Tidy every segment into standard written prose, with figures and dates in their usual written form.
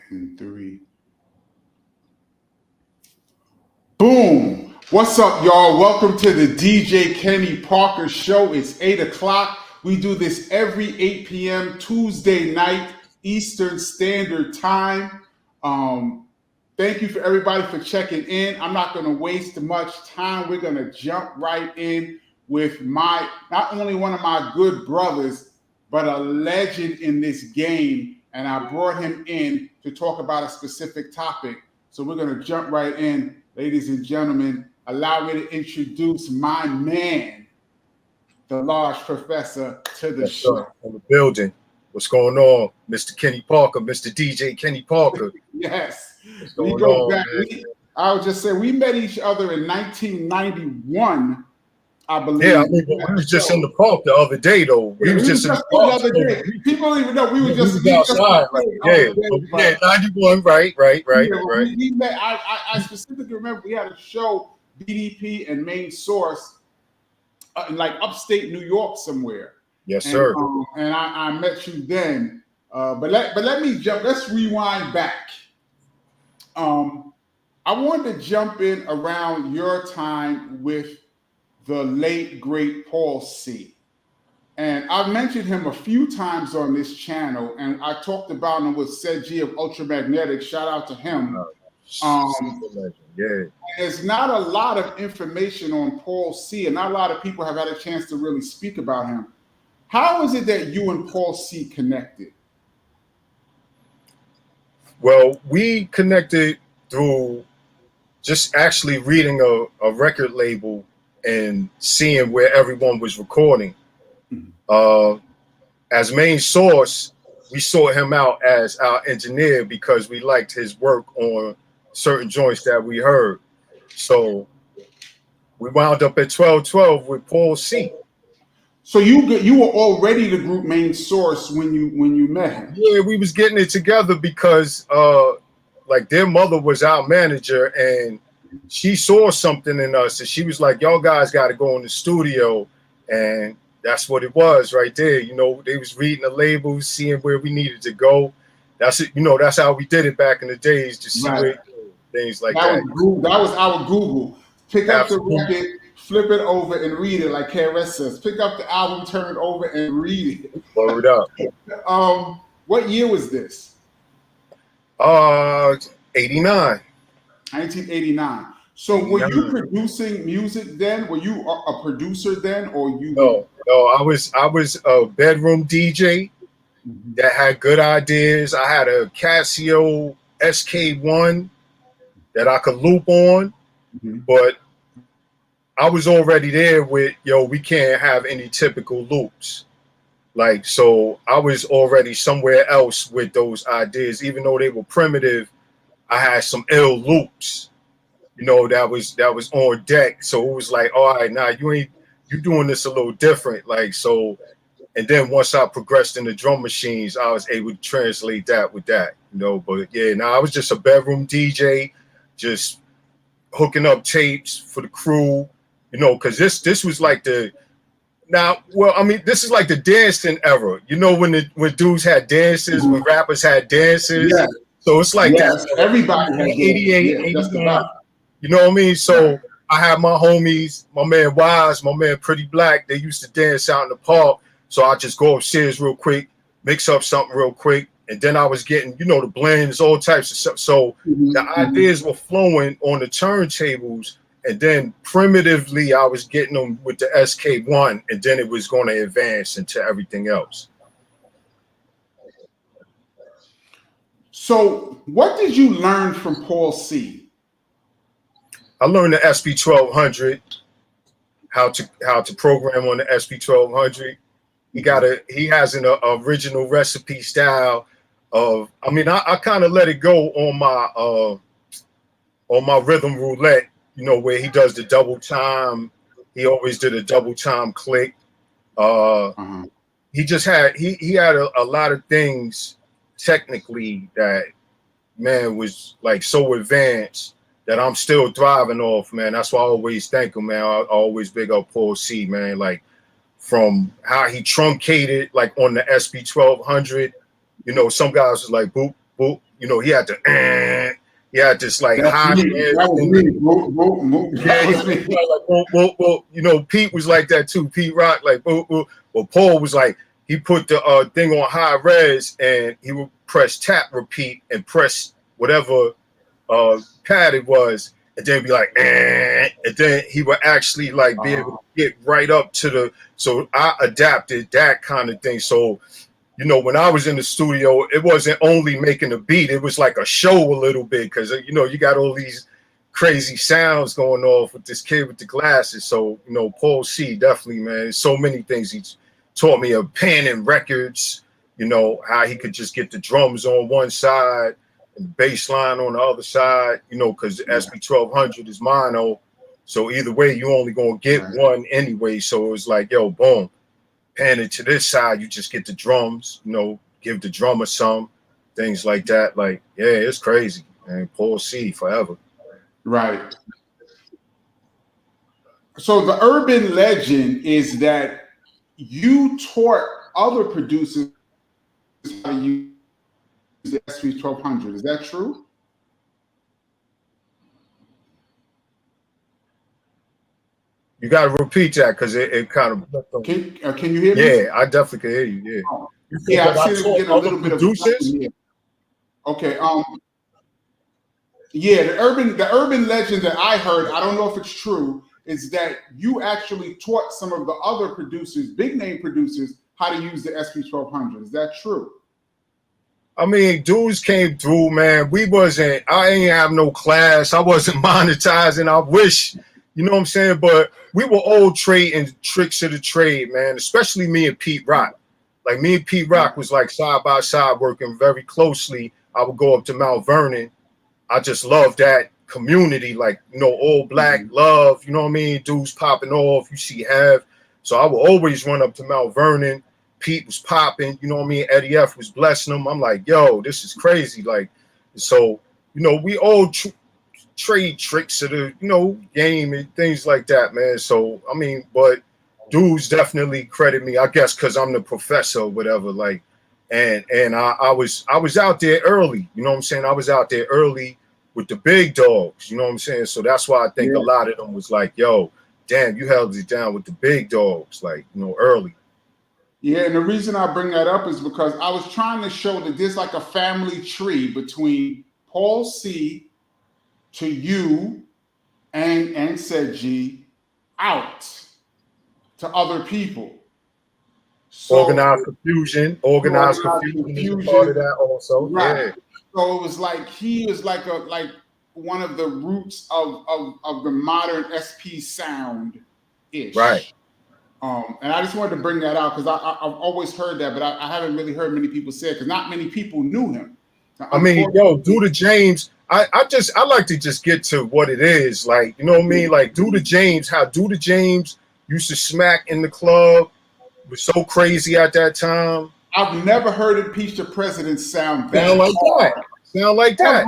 And three. Boom! What's up, y'all? Welcome to the DJ Kenny Parker Show. It's 8 o'clock. We do this every 8 p.m. Tuesday night, Eastern Standard Time. Thank you for everybody for checking in. I'm not going to waste much time. We're going to jump right in with not only one of my good brothers, but a legend in this game. And I brought him in to talk about a specific topic. So we're going to jump right in. Ladies and gentlemen, allow me to introduce my man, the large professor, to the show. In the building. What's going on, Mr. Kenny Parker, Mr. DJ Kenny Parker? Yes. We go back. I would just say we met each other in 1991, I believe. Yeah, I mean, we was just in the park the other day, though. We was just in the park. The other day. People don't even know we were just outside. Yeah, 91, right. We met. I specifically remember we had a show, BDP and Main Source, in like upstate New York somewhere. Yes, sir. And I met you then. But let me jump. Let's rewind back. I wanted to jump in around your time with the late great Paul C. And I've mentioned him a few times on this channel, and I talked about him with Seji of Ultramagnetic. Shout out to him. There's not a lot of information on Paul C, and not a lot of people have had a chance to really speak about him. How is it that you and Paul C connected? Well, we connected through just actually reading a record label and seeing where everyone was recording. As Main Source, we sought him out as our engineer because we liked his work on certain joints that we heard. So we wound up at 1212 with Paul C. So you were already the group Main Source when you met him? Yeah, we was getting it together because like their mother was our manager and she saw something in us and she was like, y'all guys got to go in the studio. And that's what it was right there. You know, they was reading the labels, seeing where we needed to go. That's it. You know, that's how we did it back in the days, to see where, things like that. That was our Google. Pick up the record, flip it over and read it, like KRS says. Pick up the album, turn it over and read it. Blow it up. What year was this? 89. 1989. So were you producing music then? Were you a producer then, or you? No, I was a bedroom DJ that had good ideas. I had a Casio SK1 that I could loop on, but I was already there with, we can't have any typical loops. Like, so I was already somewhere else with those ideas, even though they were primitive. I had some ill loops, that was on deck. So it was like, all right, now you doing this a little different. Like, so, and then once I progressed in the drum machines, I was able to translate that with that, but yeah, now I was just a bedroom DJ, just hooking up tapes for the crew, cause this was like this is like the dancing era, when dudes had dances, when rappers had dances. Yeah. So it's like that. Everybody had 88, 89. You know what I mean? So I had my homies, my man Wise, my man Pretty Black. They used to dance out in the park. So I just go upstairs real quick, mix up something real quick. And then I was getting, the blends, all types of stuff. So the ideas were flowing on the turntables. And then primitively, I was getting them with the SK1. And then it was going to advance into everything else. So what did you learn from Paul C? I learned the SP1200, how to program on the SP1200. He has an original recipe style of, I kind of let it go on my rhythm roulette, where he does the double time. He always did a double time click. He just had a lot of things technically that, man, was like so advanced that I'm still thriving off, man. That's why I always thank him, man. I always big up Paul C, man. Like, from how he truncated, like on the SP1200, some guys was like boop, boop, you know, he had this like That's high me. res That was thing. me. That was me. Like, well, you know, Pete was like that too. Pete Rock, like, well, Paul was like, he put the thing on high res and he would press tap repeat and press whatever pad it was, and then be like, and then he would actually like be able to get right up to the. So I adapted that kind of thing. So, you know, when I was in the studio, it wasn't only making a beat; it was like a show a little bit because you know you got all these crazy sounds going off with this kid with the glasses. So, you know, Paul C definitely, man. So many things he taught me of panning records. You know how he could just get the drums on one side and the bass line on the other side. You know, because the SP1200 is mono, so either way you only gonna get one anyway. So it was like, yo, boom. Pan it to this side, you just get the drums, you know, give the drummer some things like that. Like, yeah, it's crazy. And Paul C forever. Right. So the urban legend is that you taught other producers how to use the SP1200. Is that true? You got to repeat that because it kind of. Can you hear me? Yeah, I definitely can hear you. Yeah. Oh. Yeah, I see them getting a little bit of producers. Okay. Yeah, the urban legend that I heard, I don't know if it's true, is that you actually taught some of the other producers, big name producers, how to use the SP1200. Is that true? I mean, dudes came through, man. I ain't have no class. I wasn't monetizing. I wish, you know what I'm saying? But we were all trading tricks of the trade, man, especially me and Pete Rock. Like me and Pete Rock was like side by side working very closely. I would go up to Mount Vernon. I just love that community, like, you know, all black love, you know what I mean? Dudes popping off, you see Have. So I would always run up to Mount Vernon. Pete was popping, you know what I mean? Eddie F was blessing him. I'm like, yo, this is crazy. Like, so, you know, we all trade tricks of the, you know, game and things like that, man. So, I mean, but dudes definitely credit me, I guess, because I'm the professor or whatever, like, and I was out there early, you know what I'm saying? I was out there early with the big dogs, you know what I'm saying? So that's why I think a lot of them was like, yo, damn, you held it down with the big dogs, like, you know, early. Yeah, and the reason I bring that up is because I was trying to show that there's like a family tree between Paul C to you and said G out to other people. So, organized confusion is part of that also. Right. Yeah. So it was like he was like one of the roots of the modern SP sound ish. Right. And I just wanted to bring that out because I've always heard that, but I haven't really heard many people say it because not many people knew him. Now, I mean, yo, Duda James, I like to just get to what it is. Like, you know what I mean? Like Duda James, how Duda James used to smack in the club was so crazy at that time. I've never heard Impeach the President sound that like hard. that. Sound like that.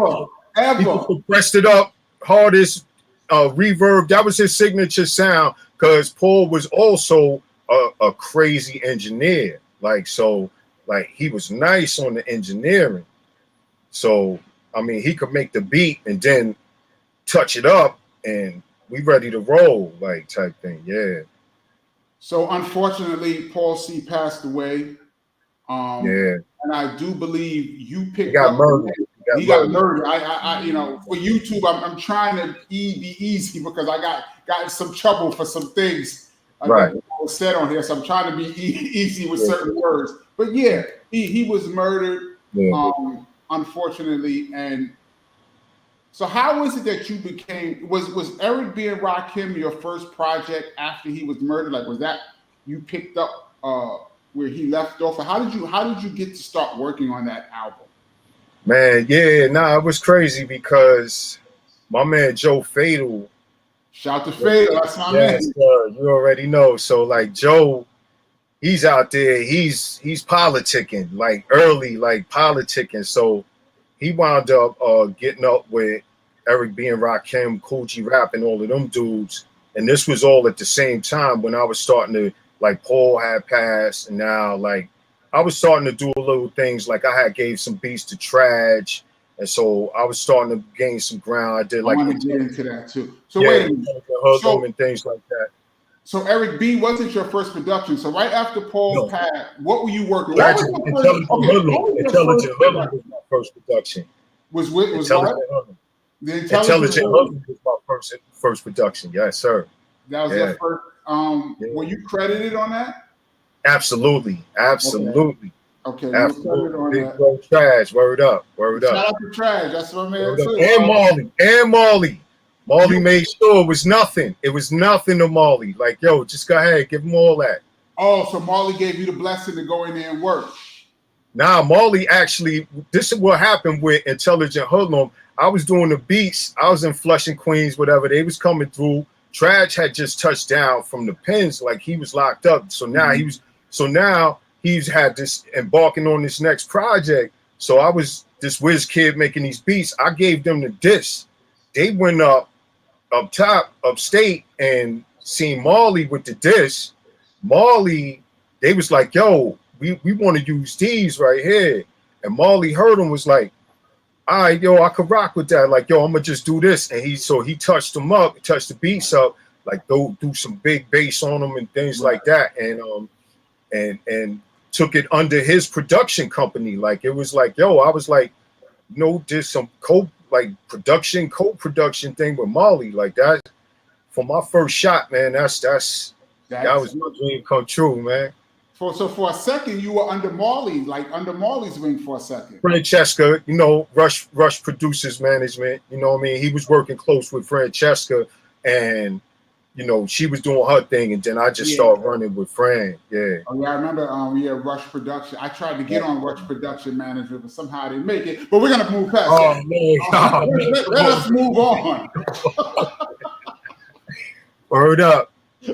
Ever. He pressed it up hardest reverb. That was his signature sound because Paul was also a crazy engineer. Like, so, like, he was nice on the engineering. So, I mean, he could make the beat and then touch it up and we ready to roll, like, type thing. Yeah. So, unfortunately, Paul C passed away. And I do believe you picked up. Murdered. He got murdered. I you know, for YouTube, I'm trying to be easy because I got in some trouble for some things that was said on here. So I'm trying to be easy with certain words. But yeah, he was murdered, unfortunately. And so, how was it that you became? Was Eric B and Rakim your first project after he was murdered? Like, was that you picked up where he left off? Or how did you get to start working on that album? Man, it was crazy because my man Joe Fatal. Shout to Fatal, that's my man. Sir, you already know. So like Joe, he's out there, he's politicking, like early, like politicking. So he wound up getting up with Eric B and Rakim, Kool G Rap, and all of them dudes. And this was all at the same time when I was starting to, like, Paul had passed, and now like I was starting to do little things, like I had gave some beats to Traj, And so I was starting to gain some ground. I did like I want to get into that too. So yeah, wait a minute. Hoodlum and things like that. So Eric B wasn't your first production. So right after Paul Pat, what were you working? What was your Intelligent Hoodlum was my first production. Was what? The Intelligent Hoodlum was my first production. Yes, sir. That was your first. Were you credited on that? Absolutely. Okay. Absolutely. Big bro Trash. Word up. Shout out to Trash. That's what man too. And Marley. Marley made sure it was nothing. It was nothing to Marley. Like, yo, just go ahead, give him all that. Oh, so Marley gave you the blessing to go in there and work. Nah, Marley actually, this is what happened with Intelligent Hoodlum. I was doing the beats. I was in Flushing, Queens, whatever. They was coming through. Trash had just touched down from the pens, like he was locked up. So now he's had this embarking on this next project. So I was this whiz kid making these beats. I gave them the disc. They went up top, upstate, and seen Marley with the disc. Marley, they was like, yo, we want to use these right here. And Marley heard him, was like, all right, yo, I could rock with that. Like, yo, I'm gonna just do this. And he touched them up, he touched the beats up, like do some big bass on them and things like that. And took it under his production company. Like, it was like, yo, I was like, you know, did some co-production thing with Marley. Like that, for my first shot, man, that was my dream come true, man. So for a second, you were under Marley, like under Marley's wing for a second. Francesca, you know, Rush Producers Management, you know what I mean? He was working close with Francesca, and you know, she was doing her thing, and then I just started running with Fran. Yeah. Oh yeah, I remember. Rush Production. I tried to get on Rush Production Management, but somehow I didn't make it. But we're gonna move past. Let us move on. Word up.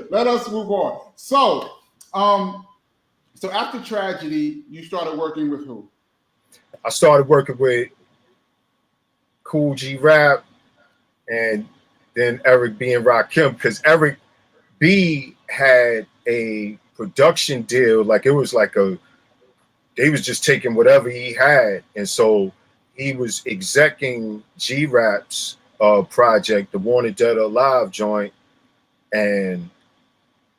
Let us move on. So, so after Tragedy, you started working with who? I started working with Kool G Rap, and then Eric B and Rakim, because Eric B had a production deal, like it was like they was just taking whatever he had, and so he was execing G Rap's project, the Wanted Dead or Alive joint, and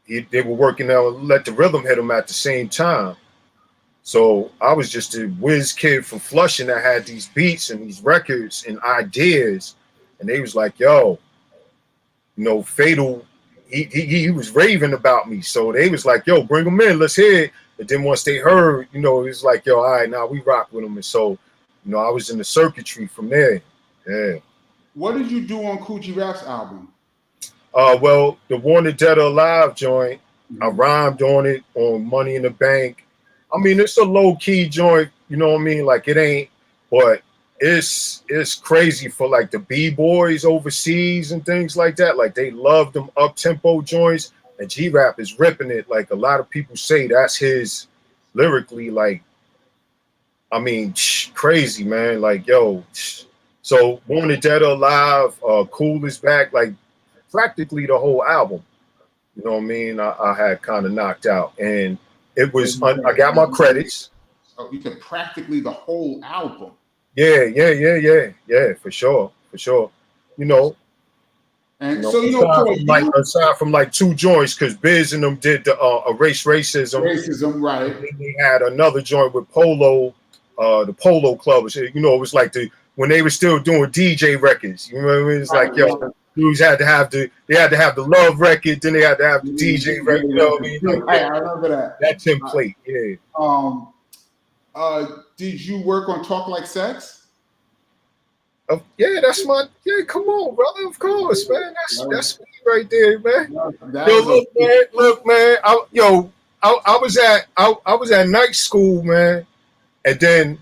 they were working on Let the Rhythm Hit Him at the same time. So I was just a whiz kid from Flushing that had these beats and these records and ideas, and they was like, yo, you know, Fatal, he was raving about me. So they was like, yo, bring him in, let's hear it. But then once they heard, you know, it was like, yo, all right, now we rock with him. And so, you know, I was in the circuitry from there. Yeah. What did you do on Kool G Rap's album? Well, the Wanted Dead or Alive joint, I rhymed on it on Money in the Bank. I mean, it's a low-key joint, you know what I mean? Like, it ain't, but it's crazy for like the B-boys overseas and things like that. Like, they love them up-tempo joints, and G-Rap is ripping it. Like, a lot of people say that's his lyrically, like, I mean, crazy, man. Like, yo, so Wanted Dead or Alive, Kool is back, like practically the whole album. You know what I mean? I had kind of knocked out, and it was, I got my credits. Oh, you said practically the whole album. Yeah, for sure. You know, and so you know, aside from like two joints, because Biz and them did the Erase Racism. Racism, right? And then they had another joint with Polo, the Polo Club. You know, it was like when they were still doing DJ records. You know what I mean? It's like, yo, dudes had to have the Love record, then they had to have the DJ record. You know what I mean? Like, I remember that. That template, yeah. Did you work on Talk Like Sex? Yeah, that's my, come on, brother. Of course, man. That's me right there, man. Look, man. I was at night school, man. And then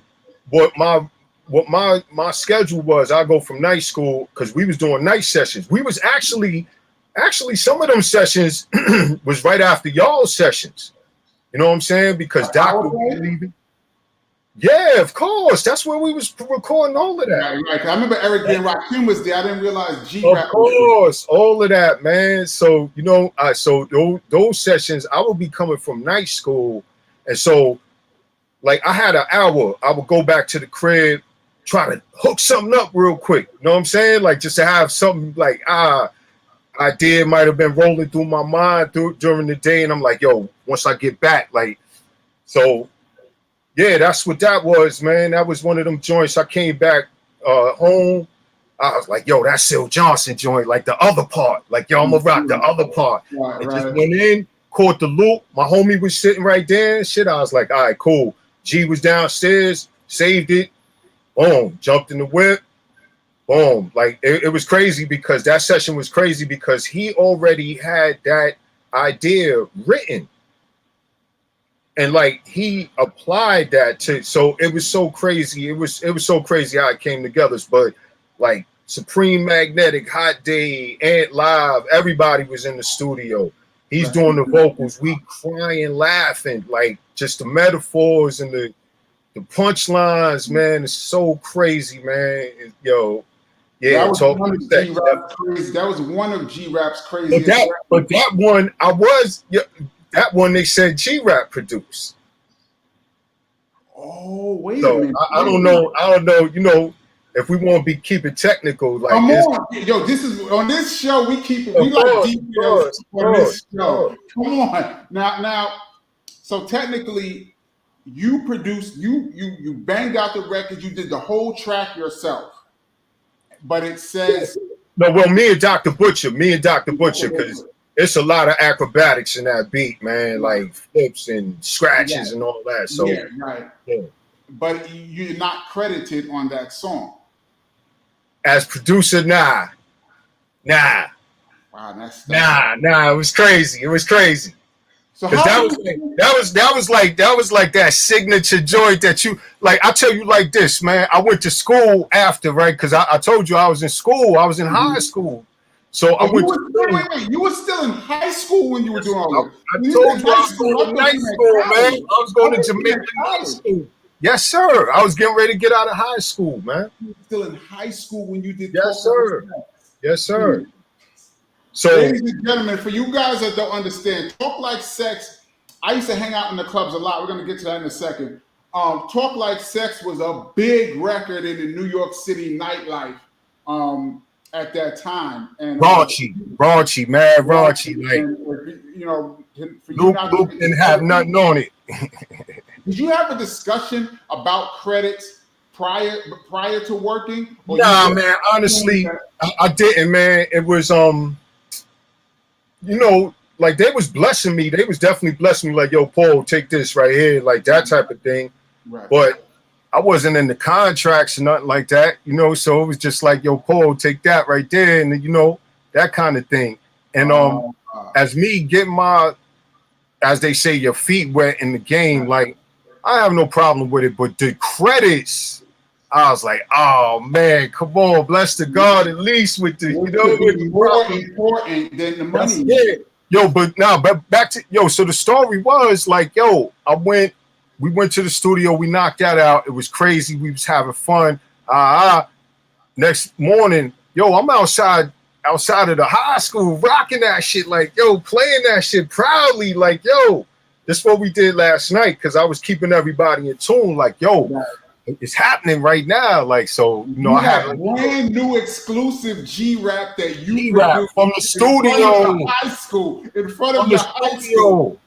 what my schedule was, I go from night school because we was doing night sessions. We was actually some of them sessions was right after y'all sessions. You know what I'm saying? Because Doc was leaving. Yeah, of course. That's where we was recording all of that. Right. I remember Eric B and Rakim was there. I didn't realize G-Rap. Of course, all of that, man. So, you know, so those sessions, I would be coming from night school. And so, like, I had an hour. I would go back to the crib, try to hook something up real quick. You know what I'm saying? Like just to have something like idea might have been rolling through my mind during the day, and I'm like, yo, once I get back, like, so yeah, that's what that was, man. That was one of them joints. I came back home. I was like, yo, that's Sil Johnson joint, like the other part. Like, yo, I'm gonna rock the other part. Right, just went in, caught the loop. My homie was sitting right there and shit. I was like, all right, cool. G was downstairs, saved it. Boom, jumped in the whip. Boom. Like it was crazy because that session was crazy because he already had that idea written. And like he applied that to, so it was so crazy. It was so crazy how it came together. But like Supreme Magnetic, Hot Day, Ant Live, everybody was in the studio. He's doing the vocals. We crying, laughing, like just the metaphors and the punchlines, man. It's so crazy, man. Yo, yeah. That was one of G Rap's craziest. But that one, that one they said G Rap produced. Oh, wait a minute. I don't know. You know, if we want to keep it technical, like come on, yo, this is on this show. We keep it. We like details on this show. Come on, now. So technically, you produced. You banged out the record. You did the whole track yourself. But it says no. Well, me and Dr. Butcher, because it's a lot of acrobatics in that beat, man. Like flips and scratches and all that. So yeah, right. Yeah. But you're not credited on that song. As producer, nah. Wow, nah. It was crazy. So that was like that signature joint that you like. I tell you like this, man. I went to school after, right? Because I told you I was in school. I was in high school. So I went. Wait. You were still in high school when you were doing all this. I told you I was going to night school, man. I was going to Jamaican high school. Yes, sir. I was getting ready to get out of high school, man. You were still in high school when you did. Yes, sir. Yes, sir. So, ladies and gentlemen, for you guys that don't understand, Talk Like Sex, I used to hang out in the clubs a lot. We're going to get to that in a second. Talk Like Sex was a big record in the New York City nightlife at that time. And raunchy, mad raunchy. Like, and, you know, Luke didn't have nothing on it. Did you have a discussion about credits prior to working? Nah, man. Honestly, I didn't, man. It was you know, like they was blessing me. They was definitely blessing me. Like, yo, Paul, take this right here, like that type of thing. Right. But I wasn't in the contracts or nothing like that, you know. So it was just like, yo, Paul, take that right there, and you know, that kind of thing. And as me getting my, as they say, your feet wet in the game, like I have no problem with it. But the credits, I was like, oh man, come on, bless the God at least with the, you know, more important than the money. Yeah. Yo, but back to so the story was like, yo, we went to the studio, we knocked that out. It was crazy. We was having fun. Next morning, yo, I'm outside of the high school rocking that shit, like, yo, playing that shit proudly, like, yo, this is what we did last night, because I was keeping everybody in tune, like, yo, it's happening right now. Like, so, you know, I had a brand new exclusive G Rap that you produced from the studio. In high school. In front of the high school.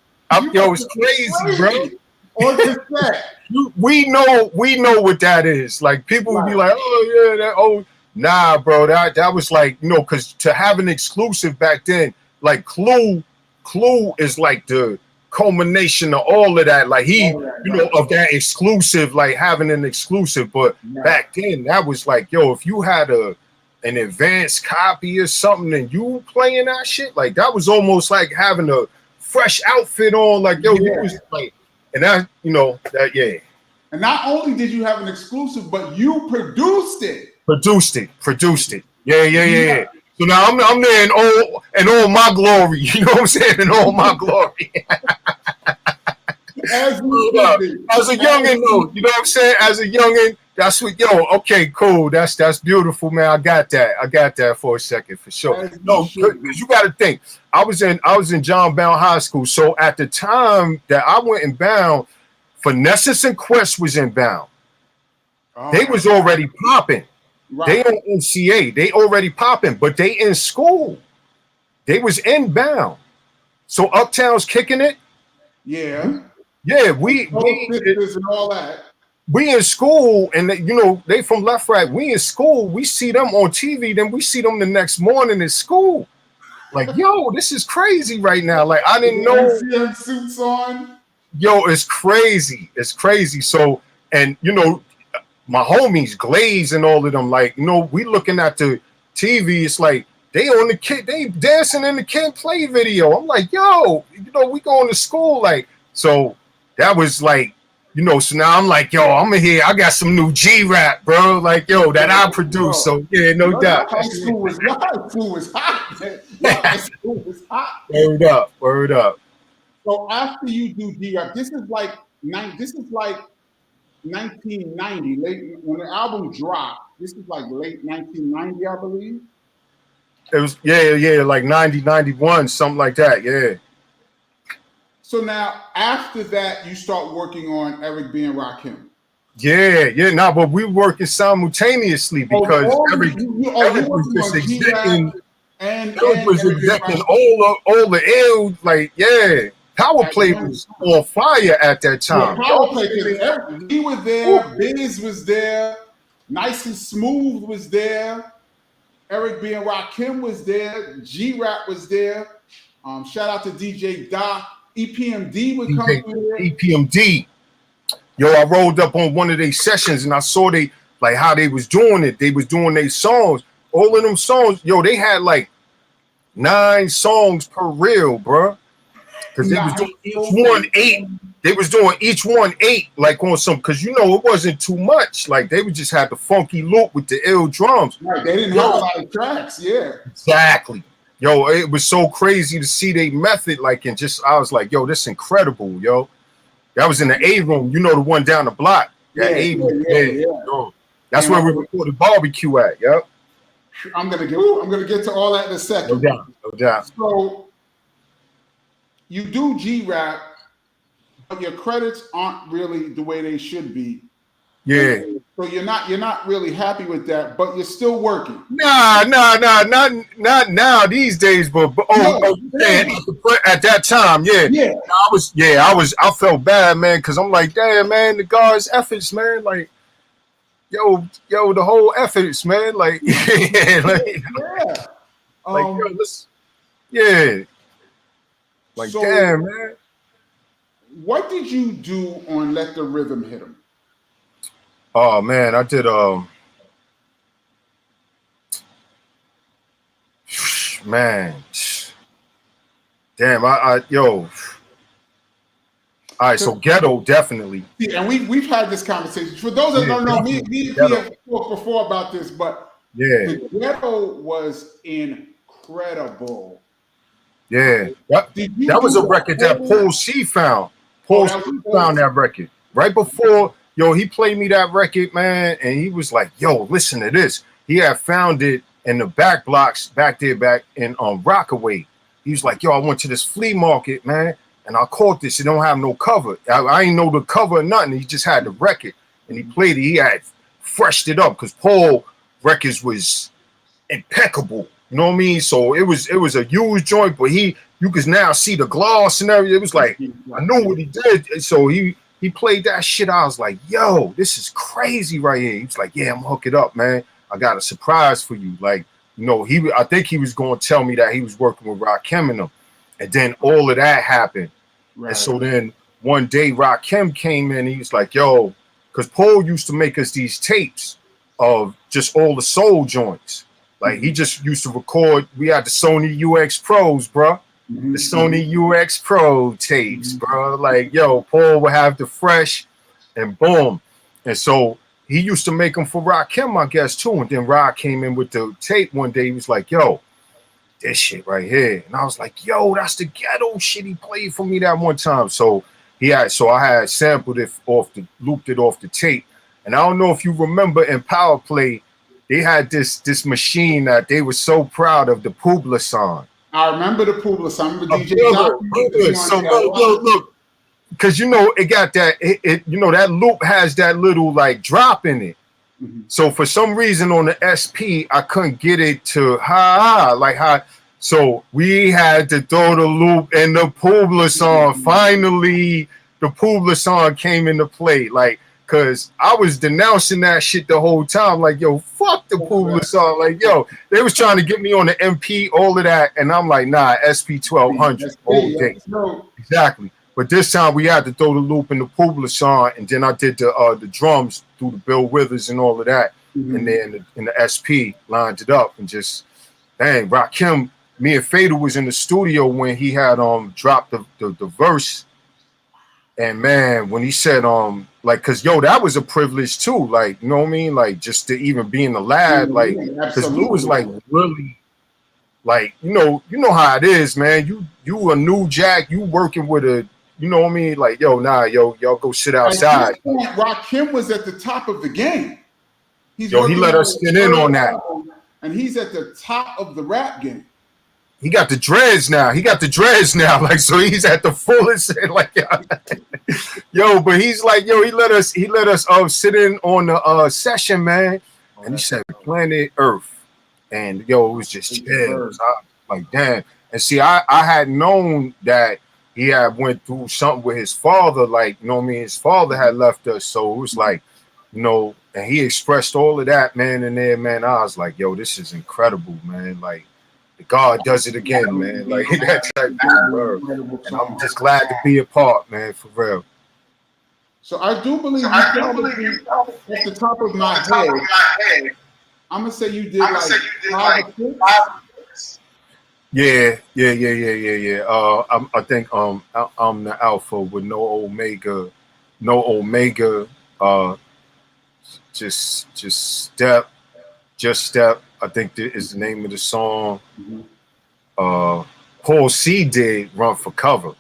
Yo, it's crazy, bro. On cassette. We know what that is. Like, people would be like, oh yeah, nah, bro. That was like, you know, because to have an exclusive back then, like Clue is like the culmination of all of that, like of that exclusive, like having an exclusive. But back then, that was like, yo, if you had an advanced copy or something and you playing that shit, like that was almost like having a fresh outfit on, like, yo, you was like, and that, you know, that, yeah. And not only did you have an exclusive, but you produced it. Produced it. Yeah. So now I'm there in all my glory. You know what I'm saying? In all my glory. As a youngin', though, you know what I'm saying? As a youngin', that's what, okay, cool. That's beautiful, man. I got that for a second, for sure. No, because you got to think, I was in John Brown High School. So at the time that I went in Bound, Finesses and Quest was in Bound. They was already popping. They on NCA. They already popping, but they in school. They was inbound. So Uptown's kicking it. Yeah. Yeah, we and all that. We in school, and you know they from Left Right. We in school. We see them on TV, then we see them the next morning in school. Like, yo, this is crazy right now. Like, I didn't know. MCM suits on. Yo, it's crazy. It's crazy. So, and you know, my homies Glaze and all of them. Like, you know, we looking at the TV. It's like they on the kid. They dancing in the Kid Play video. I'm like, yo, you know, we going to school. Like, so that was like. You know, so now I'm like, yo, I'm in here. I got some new G Rap, bro. Like, yo, that I produced. So yeah, no doubt. High school was hot. High school was hot. Word up, word up. So after you do G Rap, this is like 1990, late when the album dropped. This is like late 1990, I believe. It was like 90, 91, something like that. Yeah. So now, after that, you start working on Eric B and Rakim. Yeah. But we working simultaneously because Eric was just executing, all the ill, like, yeah. Power Play was on fire at that time. Yeah, Power Play, he was there, Biz was there, Nice and Smooth was there, Eric B and Rakim was there, G Rap was there. Shout out to DJ Doc. EPMD would come through there. EPMD. Yo, I rolled up on one of their sessions and I saw they like how they was doing it. They was doing their songs. All of them songs, yo, they had like 9 songs per reel, bro. Because they was doing each one 8. They was doing each one 8, like on some, because you know it wasn't too much. Like they would just have the funky loop with the ill drums. Right, they didn't have a lot of tracks, yeah. Exactly. Yo, it was so crazy to see their method, like, and just, I was like, yo, this is incredible, yo. That was in the A room, you know, the one down the block. Yeah, A room, yeah. Yo, that's where we recorded Barbecue at, yep. I'm gonna get to all that in a second. No doubt. So you do G-Rap, but your credits aren't really the way they should be. Yeah. So you're not really happy with that, but you're still working. Nah, not now these days, but at that time, yeah. I felt bad, man, because I'm like, damn, man, the guys' efforts, man, like, yo, the whole efforts, man, like, like, so, damn, man. What did you do on Let the Rhythm Hit 'Em? Oh man, I did man. Damn, yo. All right, so Ghetto definitely. Yeah, and we've had this conversation. For those that don't know, me and P have talked before about this, but the Ghetto was incredible. Yeah, that was a record that Paul C found. Paul C found that record right before. Yo, he played me that record, man, and he was like, yo, listen to this. He had found it in the back blocks back in Rockaway. He was like, yo, I went to this flea market, man, and I caught this. It don't have no cover. I ain't know the cover or nothing. He just had the record, and he played it. He had freshed it up because Paul records was impeccable. You know what I mean? So it was a huge joint, but you could now see the gloss and everything. It was like, I knew what he did. So he played that shit. I was like, yo, this is crazy right here. He was like, yeah, I'm gonna hook it up, man. I got a surprise for you. Like, you know, I think he was going to tell me that he was working with Rakim and them. And then all of that happened. Right. And so then one day Rakim came in, he was like, yo, because Paul used to make us these tapes of just all the soul joints. Like he just used to record. We had the Sony UX Pros, bro. The Sony UX Pro tapes, bro. Like, yo, Paul would have the fresh and boom. And so he used to make them for Rakim, I guess, too. And then Rod came in with the tape one day. He was like, yo, this shit right here. And I was like, yo, that's the Ghetto shit he played for me that one time. So I had sampled it looped it off the tape. And I don't know if you remember in Power Play, they had this machine that they were so proud of, the Poobla song. I remember the Poobla song. DJ So look, because you know it got that. You know that loop has that little like drop in it. So for some reason on the SP, I couldn't get it to high. So we had to throw the loop and the Publa song. Finally, the Publa song came into play. Like, cause I was denouncing that shit the whole time. Like, yo, fuck the Publa song. Like, yo, they was trying to get me on the MP, all of that, and I'm like, nah, SP 1200 all day. Exactly. But this time we had to throw the loop in the Publa song, and then I did the drums through the Bill Withers and all of that, and then in the SP lined it up and just dang, Rakim. Me and Fader was in the studio when he had dropped the verse, and man, when he said like, cause yo, that was a privilege too, like, you know what I mean, like just to even be in the lab, like, cause we was like really, like, you know how it is, man. You a new jack, you working with a, you know what I mean, like, yo, nah, y'all go sit outside. At this point, Rakim was at the top of the game. He let us sit in on that, and he's at the top of the rap game. He got the dreads now. Like, so he's at the fullest. Like, yo, but he's like, yo, he let us sit in on the session, man. And he said Planet Earth. And yo, it was just chill. Like, damn. And see, I had known that he had went through something with his father, like, you know what I mean? His father had left us. So it was like, you know, and he expressed all of that, man, in there, man. I was like, yo, this is incredible, man. Like, God does it again, man. Like that type of word. And I'm just glad to be a part, man, for real. So I do believe at the top of my head, I'm gonna say you did like 5 or 6. Yeah. I think I'm the alpha with no omega. Just step. I think that is the name of the song. Paul C did Run for Cover.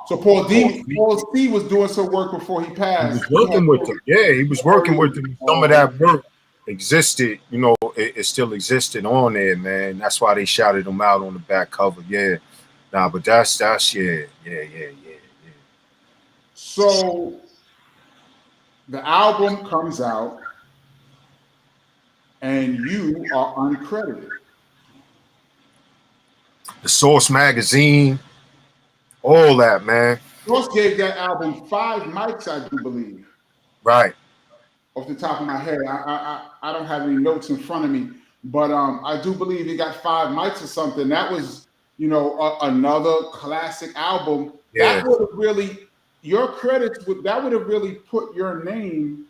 So Paul C was doing some work before he passed. He was working with them. Yeah, he was working with them. Some of that work existed, you know, it still existed on there, man. That's why they shouted him out on the back cover. Yeah. Nah, but that's yeah. So the album comes out and you are uncredited. The Source magazine, all that, man. Source gave that album 5 mics, I do believe. Right. Off the top of my head, I don't have any notes in front of me, but I do believe he got 5 mics or something. That was, you know, another classic album. Yeah. That would have really, your credits that would have really put your name.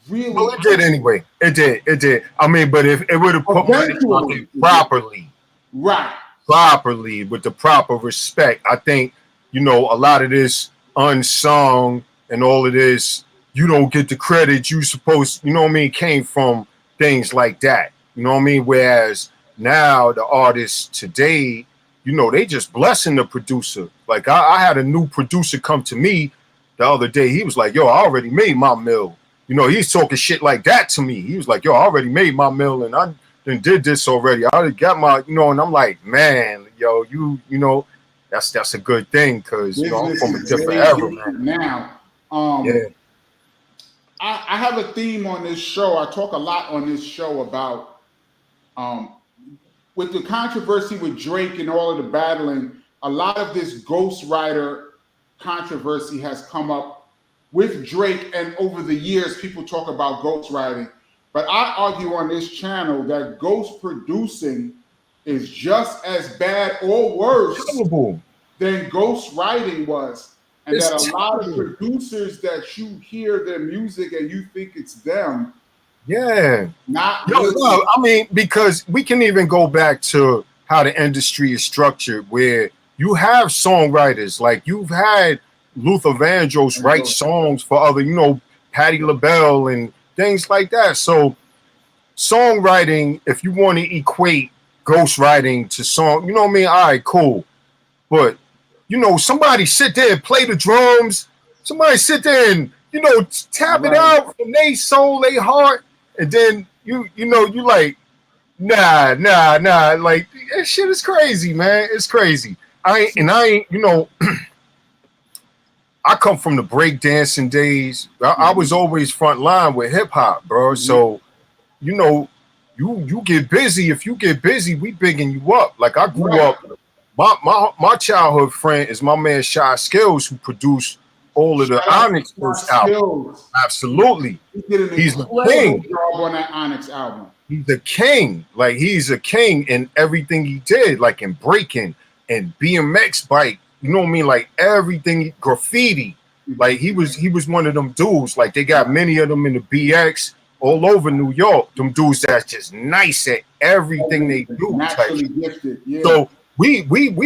Really? Well, it did anyway. It did. I mean, but if it would have put my name properly, right? Properly with the proper respect, I think, you know, a lot of this unsung and all of this, you don't get the credit you supposed, you know what I mean, came from things like that. You know what I mean? Whereas now the artists today, you know, they just blessing the producer. Like I had a new producer come to me the other day. He was like, yo, I already made my mill. You know, he's talking shit like that to me. He was like, yo, I already made my mill and I did this already. I already got my, you know, and I'm like, man, yo, you know, that's a good thing because, you know, I'm from a different era, man. Now, yeah. I have a theme on this show. I talk a lot on this show about with the controversy with Drake and all of the battling, a lot of this ghostwriter controversy has come up with Drake, and over the years, people talk about ghostwriting. But I argue on this channel that ghost producing is just as bad or worse than ghostwriting was. And that a lot of producers that you hear their music and you think it's them. Yeah. Not no, I mean, because we can even go back to how the industry is structured, where you have songwriters, like you've had Luther Vandross write songs for other, you know, Patti LaBelle and things like that. So songwriting, if you want to equate ghostwriting to song, you know what I mean? All right, cool. But, you know, somebody sit there and play the drums. Somebody sit there and, you know, tap it out from their soul, their heart. And then, you know, you like, nah. Like, that shit is crazy, man. It's crazy. I ain't, you know, I come from the breakdancing days. I was always front line with hip hop, bro. So, you know, you get busy. If you get busy, we bigging you up. Like I grew up. My childhood friend is my man Shy Skills, who produced all of the Onyx first album. Absolutely, he's a king. Job on that Onyx album. He's a king. Like he's a king in everything he did, like in breaking and BMX bike. You know what I mean? Like everything, graffiti. Like he was one of them dudes. Like they got many of them in the BX all over New York. Them dudes that's just nice at everything they do. Naturally gifted. Yeah. So we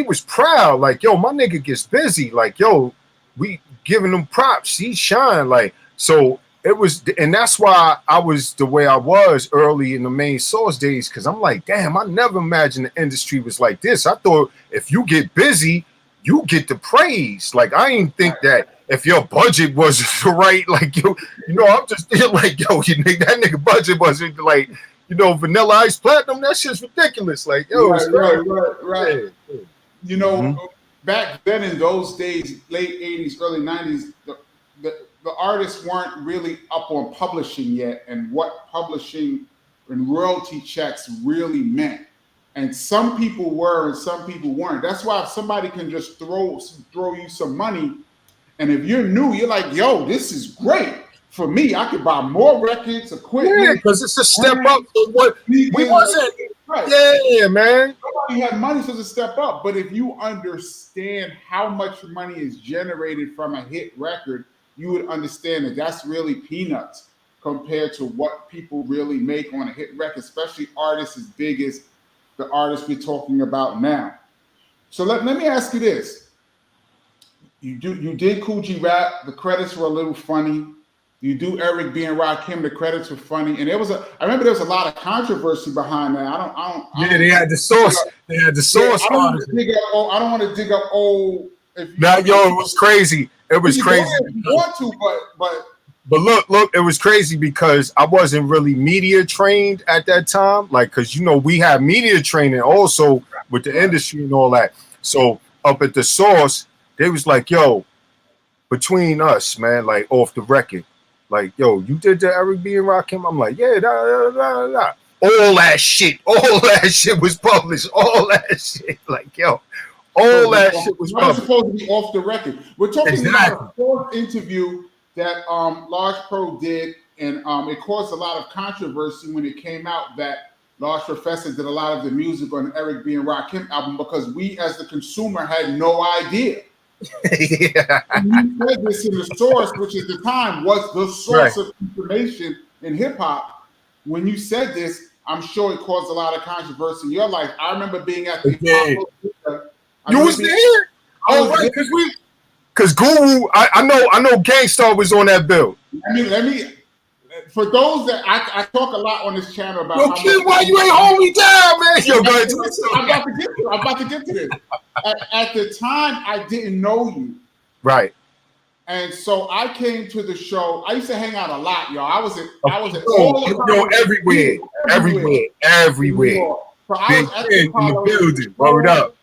was proud. Like yo, my nigga gets busy. Like yo, we giving him props. He shine. Like so. It was, and that's why I was the way I was early in the main source days. Cause I'm like, damn, I never imagined the industry was like this. I thought if you get busy, you get the praise. Like I didn't think that if your budget wasn't right, like you know, I'm just like, yo, that nigga budget wasn't like, you know, Vanilla Ice Platinum. That shit's ridiculous. Like, yo, right. Yeah. You know, back then in those days, late 80s, early 90s, the artists weren't really up on publishing yet and what publishing and royalty checks really meant. And some people were and some people weren't. That's why if somebody can just throw you some money, and if you're new, you're like, yo, this is great. For me, I could buy more records, equipment. Yeah, because it's a step up to what we wasn't. Right. Yeah, man. Nobody had money, so it's a step up. But if you understand how much money is generated from a hit record, you would understand that that's really peanuts compared to what people really make on a hit record, especially artists as big as the artists we're talking about now. So let me ask you this. You did Kool G Rap, the credits were a little funny. You do Eric B and Rakim, the credits were funny. And I remember there was a lot of controversy behind that. I don't they had the source. They had the source. I don't want to dig up old. Now, yo, it was crazy. It was crazy. But look, it was crazy because I wasn't really media trained at that time. Like, cause you know, we had media training also with the industry and all that. So up at the source, they was like, yo, between us, man, like off the record, like, yo, you did the Eric B and Rakim? I'm like, yeah, all that shit was published. All that shit, like, yo. All that shit was supposed to be off the record. We're talking about a fourth interview that Large Pro did, and it caused a lot of controversy when it came out that Large Professor did a lot of the music on the Eric B and Rakim album because we, as the consumer, had no idea. Yeah. And you said this in the source, which at the time was the source of information in hip hop. When you said this, I'm sure it caused a lot of controversy in your life. I remember being at the You was there? Oh, right, because Guru, I know Gangstar was on that bill. Let me. For those that I talk a lot on this channel about. Yo, kid, why you ain't hold me down, man? Yo, go ahead. I'm about to get to this. At the time, I didn't know you. Right. And so I came to the show. I used to hang out a lot, y'all. I was at everywhere. So I was at in the building. Word up.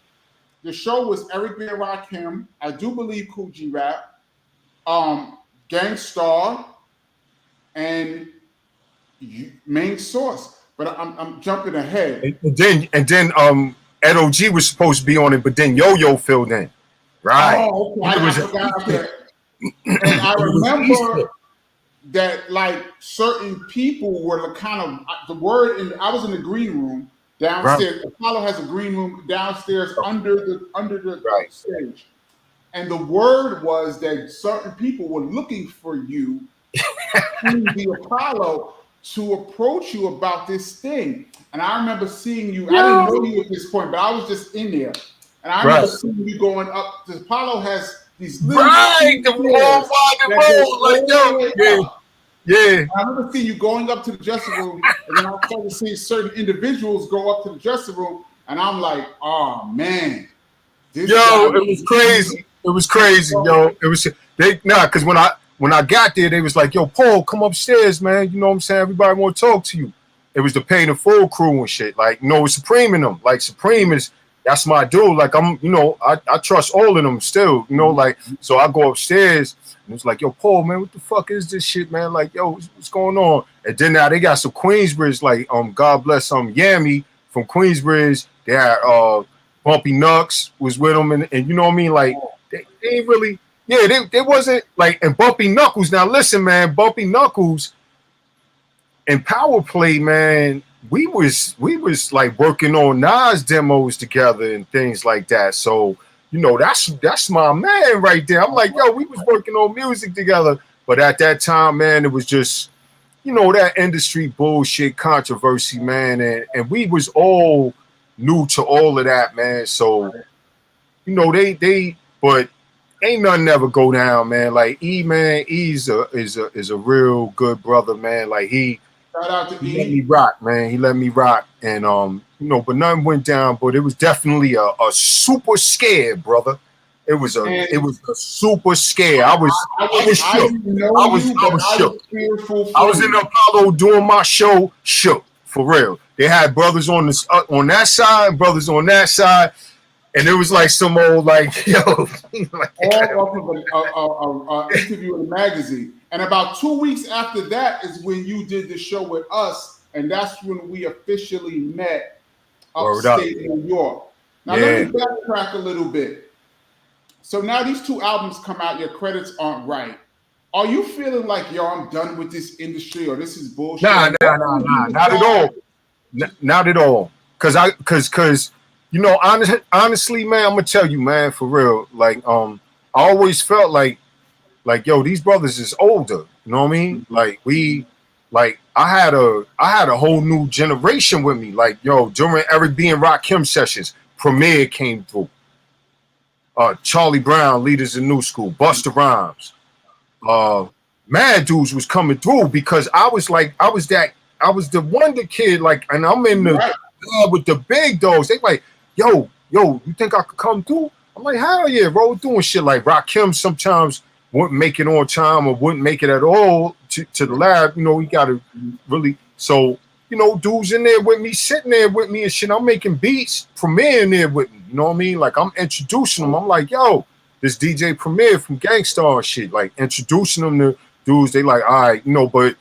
The show was Eric B and Rakim. I do believe Kool G Rap, Gangstar, and Main Source. But I'm jumping ahead. And then Ed O.G. was supposed to be on it, but then Yo-Yo filled in. Right. Oh, okay. I forgot that. And I remember that like certain people were kind of the word. I was in the green room. Downstairs, right. Apollo has a green room downstairs under the stage, and the word was that certain people were looking for you in the Apollo to approach you about this thing. And I remember seeing you. I didn't know you at this point, but I was just in there, and I remember seeing you going up. The Apollo has these little Yeah. I remember seeing you going up to the dressing room, and then I started to see certain individuals go up to the dressing room, and I'm like, oh man. It was crazy. It was crazy, yo. It was because when I got there, they was like, yo, Paul, come upstairs, man. You know what I'm saying? Everybody want to talk to you. It was the Paid in Full crew and shit. Like, Supreme in them. Like Supreme is that's my dude. Like I'm, you know, I trust all of them still, you know, like so I go upstairs and it's like, yo, Paul, man, what the fuck is this shit, man? Like, yo, what's going on? And then now they got some Queensbridge, like God bless Yammy from Queensbridge. They had Bumpy Nux was with them, and you know what I mean? Like they ain't really, yeah, they wasn't like, and Bumpy Knuckles. Now listen, man, Bumpy Knuckles and Power Play, man, we was like working on Nas demos together and things like that. So, you know, that's my man right there. I'm like, yo, we was working on music together. But at that time, man, it was just, you know, that industry bullshit controversy, man. And we was all new to all of that, man. So, you know, but ain't nothing ever go down, man. Like man, is a real good brother, man. Like he let me rock, man. He let me rock. And you know, but nothing went down, but it was definitely a super scare, brother. It was a super scare. I was shook. I was shook. I was in Apollo doing my show, shook for real. They had brothers on this on that side, brothers on that side. And it was like some old, like, yo. Like, all off of an interview in a magazine. And about 2 weeks after that is when you did the show with us. And that's when we officially met upstate New York. Now, let me backtrack a little bit. So now these two albums come out. Your credits aren't right. Are you feeling like, yo, I'm done with this industry or this is bullshit? Nah, not at all. Not at all. Because you know, honestly, man, I'm gonna tell you, man, for real. Like, I always felt like, yo, these brothers is older. You know what I mean? Like, I had a whole new generation with me. Like, yo, during every B and Rakim sessions, Premier came through. Charlie Brown, Leaders in New School, Busta Rhymes, Mad Dudes was coming through because I was the wonder kid. Like, and I'm in the with the big dogs. They like, yo, you think I could come through? I'm like, hell yeah, bro, doing shit like Rakim sometimes wouldn't make it on time or wouldn't make it at all to the lab. You know, he got to really, so, you know, dudes in there with me, sitting there with me and shit. I'm making beats, Premier in there with me. You know what I mean? Like, I'm introducing them. I'm like, yo, this DJ Premier from Gangstar and shit. Like, introducing them to dudes. They like, all right, you know, but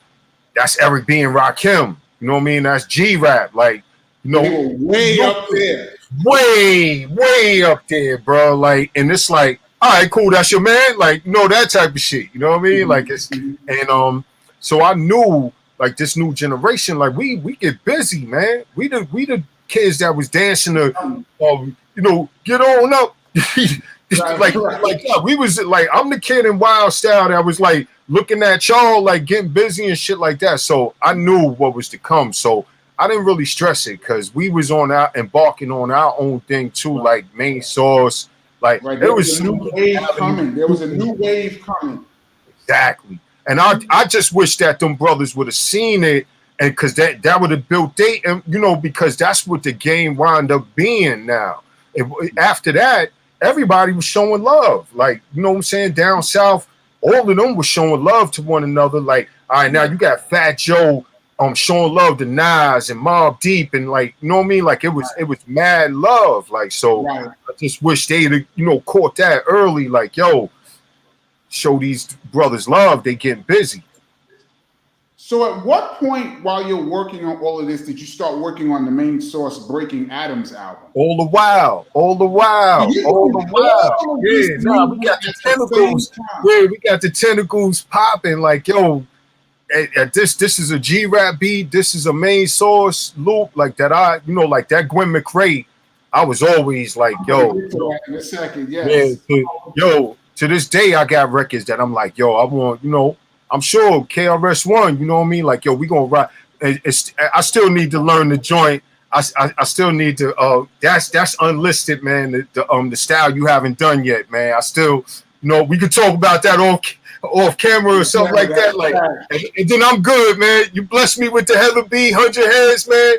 that's Eric B and Rakim. You know what I mean? That's G Rap. Like, you know, they were way up there. Way up there, bro. Like, and it's like, all right, cool, that's your man. Like, you know, that type of shit. You know what I mean? Like, it's and so I knew like this new generation, like we get busy, man. We the kids that was dancing to you know, get on up. like yeah, we was like, I'm the kid in Wild Style that was like looking at y'all like getting busy and shit like that. So I knew what was to come. So I didn't really stress it because we was embarking on our own thing too, like Main Source. Like there was a new wave coming. There was a new wave coming. Exactly. And I just wish that them brothers would have seen it, and because that would have built and you know, because that's what the game wound up being now. After that, everybody was showing love. Like, you know what I'm saying? Down south, all of them was showing love to one another. Like, all right, now you got Fat Joe showing love to Nas and Mobb Deep, and like, you know what I mean? Like, it was mad love. Like, so I just wish they'd, you know, caught that early. Like, yo, show these brothers love. They getting busy. So at what point while you're working on all of this did you start working on the Main Source Breaking Atoms album? All the while. Yeah, nah, we got the tentacles. Yeah, we got the tentacles popping. Like, yo, this is a G Rap beat. This is a Main Source loop. Like that, you know, like that Gwen McRae. I was always like, yo, in a second, yes. Yeah, to this day, I got records that I'm like, yo, I want, you know, I'm sure KRS-One, you know what I mean? Like, yo, we gonna rock. I still need to learn the joint. I still need to. That's unlisted, man. The style you haven't done yet, man. I still, you know, we could talk about that off camera or something like that. Like, and then I'm good, man. You bless me with the Heather B 100 Heads, man.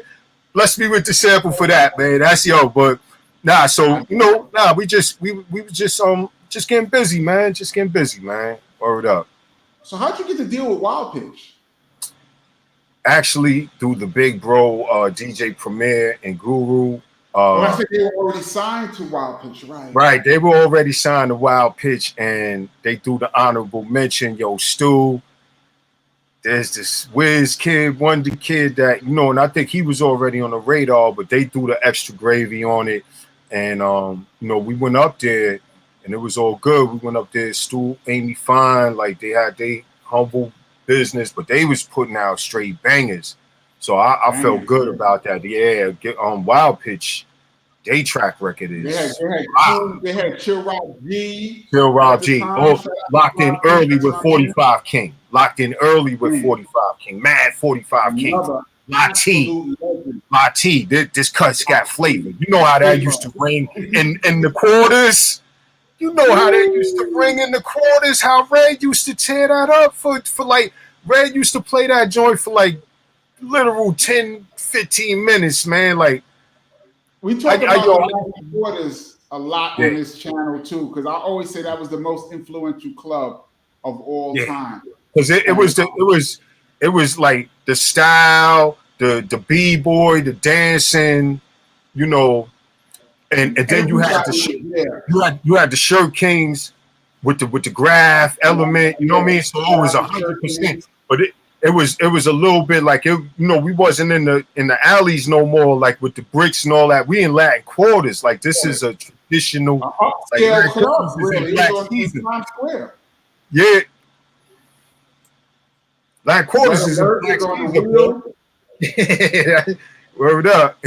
Bless me with the sample for that, man. That's but nah. So you know, nah. We were just getting busy, man. Just getting busy, man. Word up. So how'd you get to deal with Wild Pitch? Actually, through the big bro DJ Premier and Guru. I think they were already signed to Wild Pitch, right? Right, they were already signed to Wild Pitch, and they threw the honorable mention. Yo, Stu, there's this Wiz Kid, Wonder Kid that, you know, and I think he was already on the radar, but they threw the extra gravy on it. And, you know, we went up there and it was all good. We went up there, Stu, Amy Fine, like they had their humble business, but they was putting out straight bangers. So I felt good about that. Yeah, get on Wild Pitch. They track record is they had Chill Rock G. Chill Rock G. Oh, locked in early with 45 King. Locked in early with 45 King. Mad 45 King. La T. This cut's got flavor. You know how that used to ring in the quarters. You know how that used to ring in the quarters. How Red used to tear that up for like, Red used to play that joint for like literal 10, 15 minutes, man. Like, we talk about quarters a lot on this channel too, because I always say that was the most influential club of all time. Because it was like the style, the b-boy, the dancing, you know, and then you had the shirt kings with the graph element, you know what I mean? So it was 100%, but it was a little bit like, it, you know, we wasn't in the alleys no more, like with the bricks and all that. We in Latin quarters. Like, this is a traditional club, really. Times Square. Yeah. Latin quarters is a black season. Word up.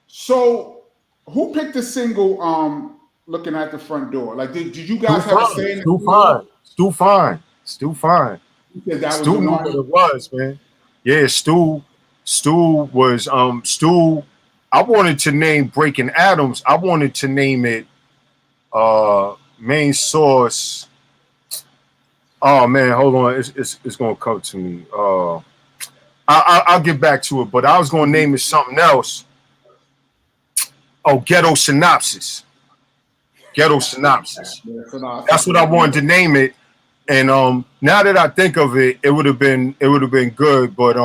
So who picked the single Looking at the Front Door? Like, did you guys have a say in it? Stu Fine. Stu knew what it was, man. Yeah, Stu was Stu. I wanted to name Breaking Atoms. I wanted to name it Main Source. Oh man, hold on. It's gonna come to me. I'll get back to it, but I was gonna name it something else. Oh, Ghetto Synopsis. That's what I wanted to name it. And now that I think of it, it would have been good. But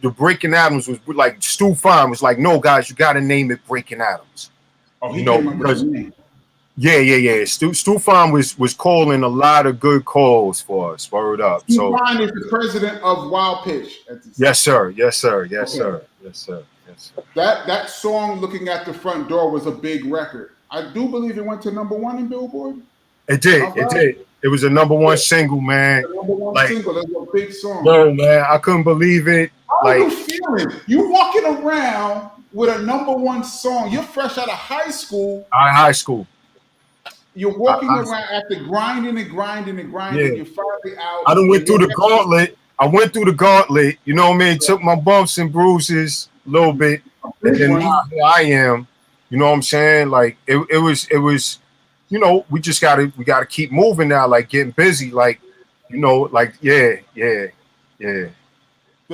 the Breaking Atoms was like, Stu Fine was like, no guys, you gotta name it Breaking Atoms. Oh, you know, because yeah. Stu Fine was calling a lot of good calls for us. Word up. Stu Fine is the president of Wild Pitch. Yes, sir. That song, Looking at the Front Door, was a big record. I do believe it went to #1 in Billboard. It did. It was a #1 single, man. Single. That's a big song. No, man, I couldn't believe it. How are you feeling? You walking around with a #1 song. You're fresh out of high school. You're walking around after grinding. Yeah. You're finally out. I went through the gauntlet. You know what I mean? Took my bumps and bruises a little bit, and then now here I am. You know what I'm saying? Like it was. You know, we gotta keep moving now, like getting busy, like, you know, like yeah. The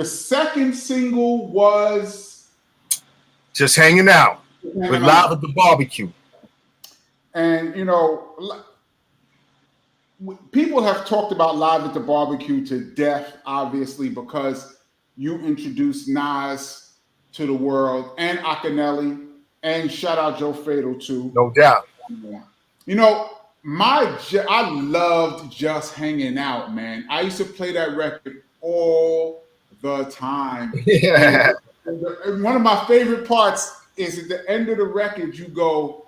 second single was Just Hanging Out with Live at the Barbecue. And you know, people have talked about Live at the Barbecue to death, obviously, because you introduced Nas to the world, and Akinelli, and shout out Joe Fatal too. No doubt. You know, I loved Just Hanging Out, man. I used to play that record all the time. Yeah. And one of my favorite parts is at the end of the record, you go,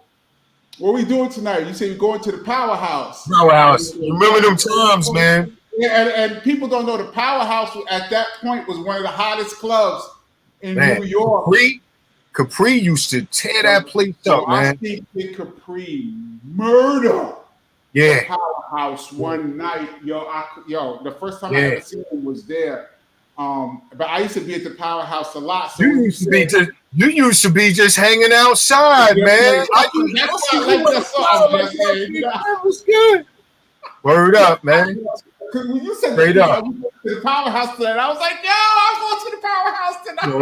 what are we doing tonight? You say you're going to the Powerhouse. You remember them times, man. Yeah, and people don't know the Powerhouse at that point was one of the hottest clubs in New York. Capri used to tear that place up, man. I think Capri murder. Yeah. The Powerhouse one night, the first time I ever seen him was there. But I used to be at the Powerhouse a lot. So you used to be just hanging outside, man. That's why I like that song. That was good. Word up, man. Because when you said straight up to the Powerhouse tonight, I was like, yo, I'm going to the Powerhouse tonight.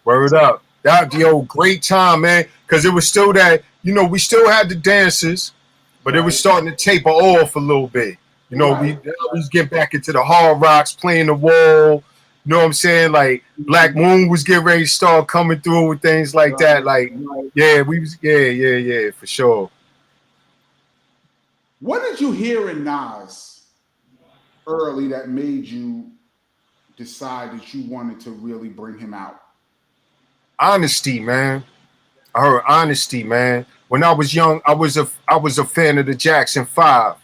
Word up. That the old great time, man. Because it was still that, you know, we still had the dances, but it was starting to taper off a little bit. You know, we was getting back into the hard rocks, playing the wall, You know what I'm saying? Like Black Moon was getting ready to start coming through with things like that. Like, yeah, we was yeah, for sure. What did you hear in Nas early that made you decide that you wanted to really bring him out? Honesty, man. I heard honesty, man. When I was young, I was a fan of the Jackson 5.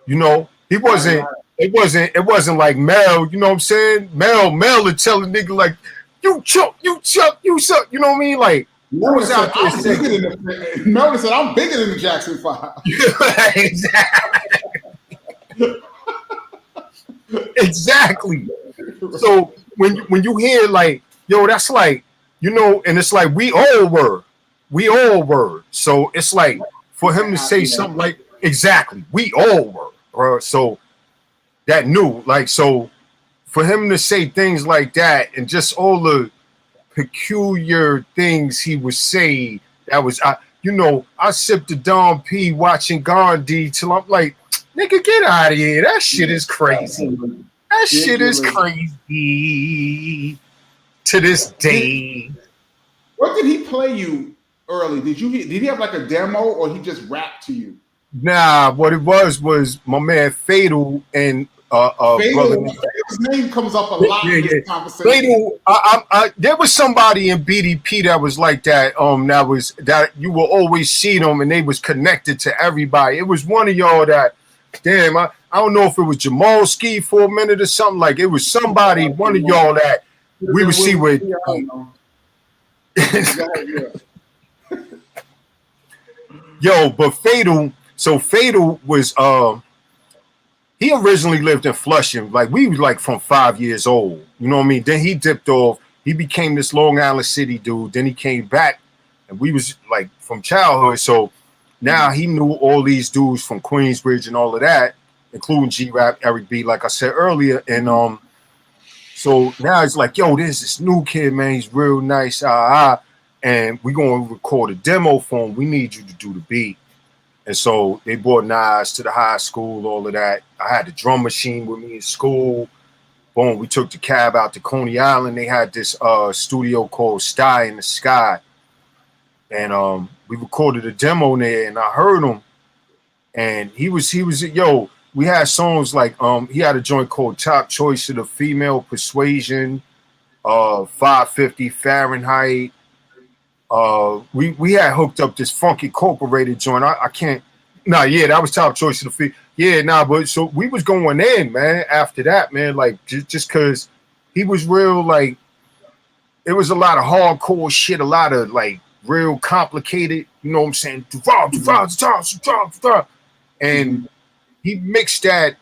You know, it wasn't like Mel, you know what I'm saying? Mel would tell a nigga like, you chuck, you suck, you know what I mean? Like, Mel was out there saying, Mel said, I'm bigger than the Jackson 5. Exactly. So when you hear like, yo, that's like, you know, and it's like we all were. So it's like for him to say something like, exactly, we all were, bro. So that new, like, so for him to say things like that and just all the peculiar things he would say, that was, I sipped the Dom P watching Gandhi till I'm like, nigga, get out of here. That shit is crazy. That shit is crazy to this day. What did he play you early? Did he have like a demo or he just rapped to you? Nah, what it was my man Fatal and Fatal, his name comes up a lot in this conversation. Fatal, there was somebody in BDP that was like that. That you will always see them and they was connected to everybody. It was one of y'all that, damn, I don't know if it was Jamal Ski for a minute or something. Like it was somebody, one of y'all that we would see with. Yo, but Fatal. So Fatal was he originally lived in Flushing. Like we was like from 5 years old. You know what I mean? Then he dipped off. He became this Long Island City dude. Then he came back, and we was like from childhood. So now he knew all these dudes from Queensbridge and all of that, including G Rap, Eric B, like I said earlier. And so now it's like, yo, there's this new kid, man. He's real nice. And we're gonna record a demo for him. We need you to do the beat. And so they brought Nas to the high school, all of that. I had the drum machine with me in school. Boom, we took the cab out to Coney Island. They had this studio called Sty in the Sky. And we recorded a demo there, and I heard him. And he was, yo, we had songs like, he had a joint called Top Choice of the Female Persuasion, 550 Fahrenheit. We had hooked up this Funk Incorporated joint. I can't. That was Top Choice of the Feet. But so we was going in, man. After that, man, like just because he was real, like it was a lot of hardcore shit, a lot of like real complicated. You know what I'm saying? And he mixed that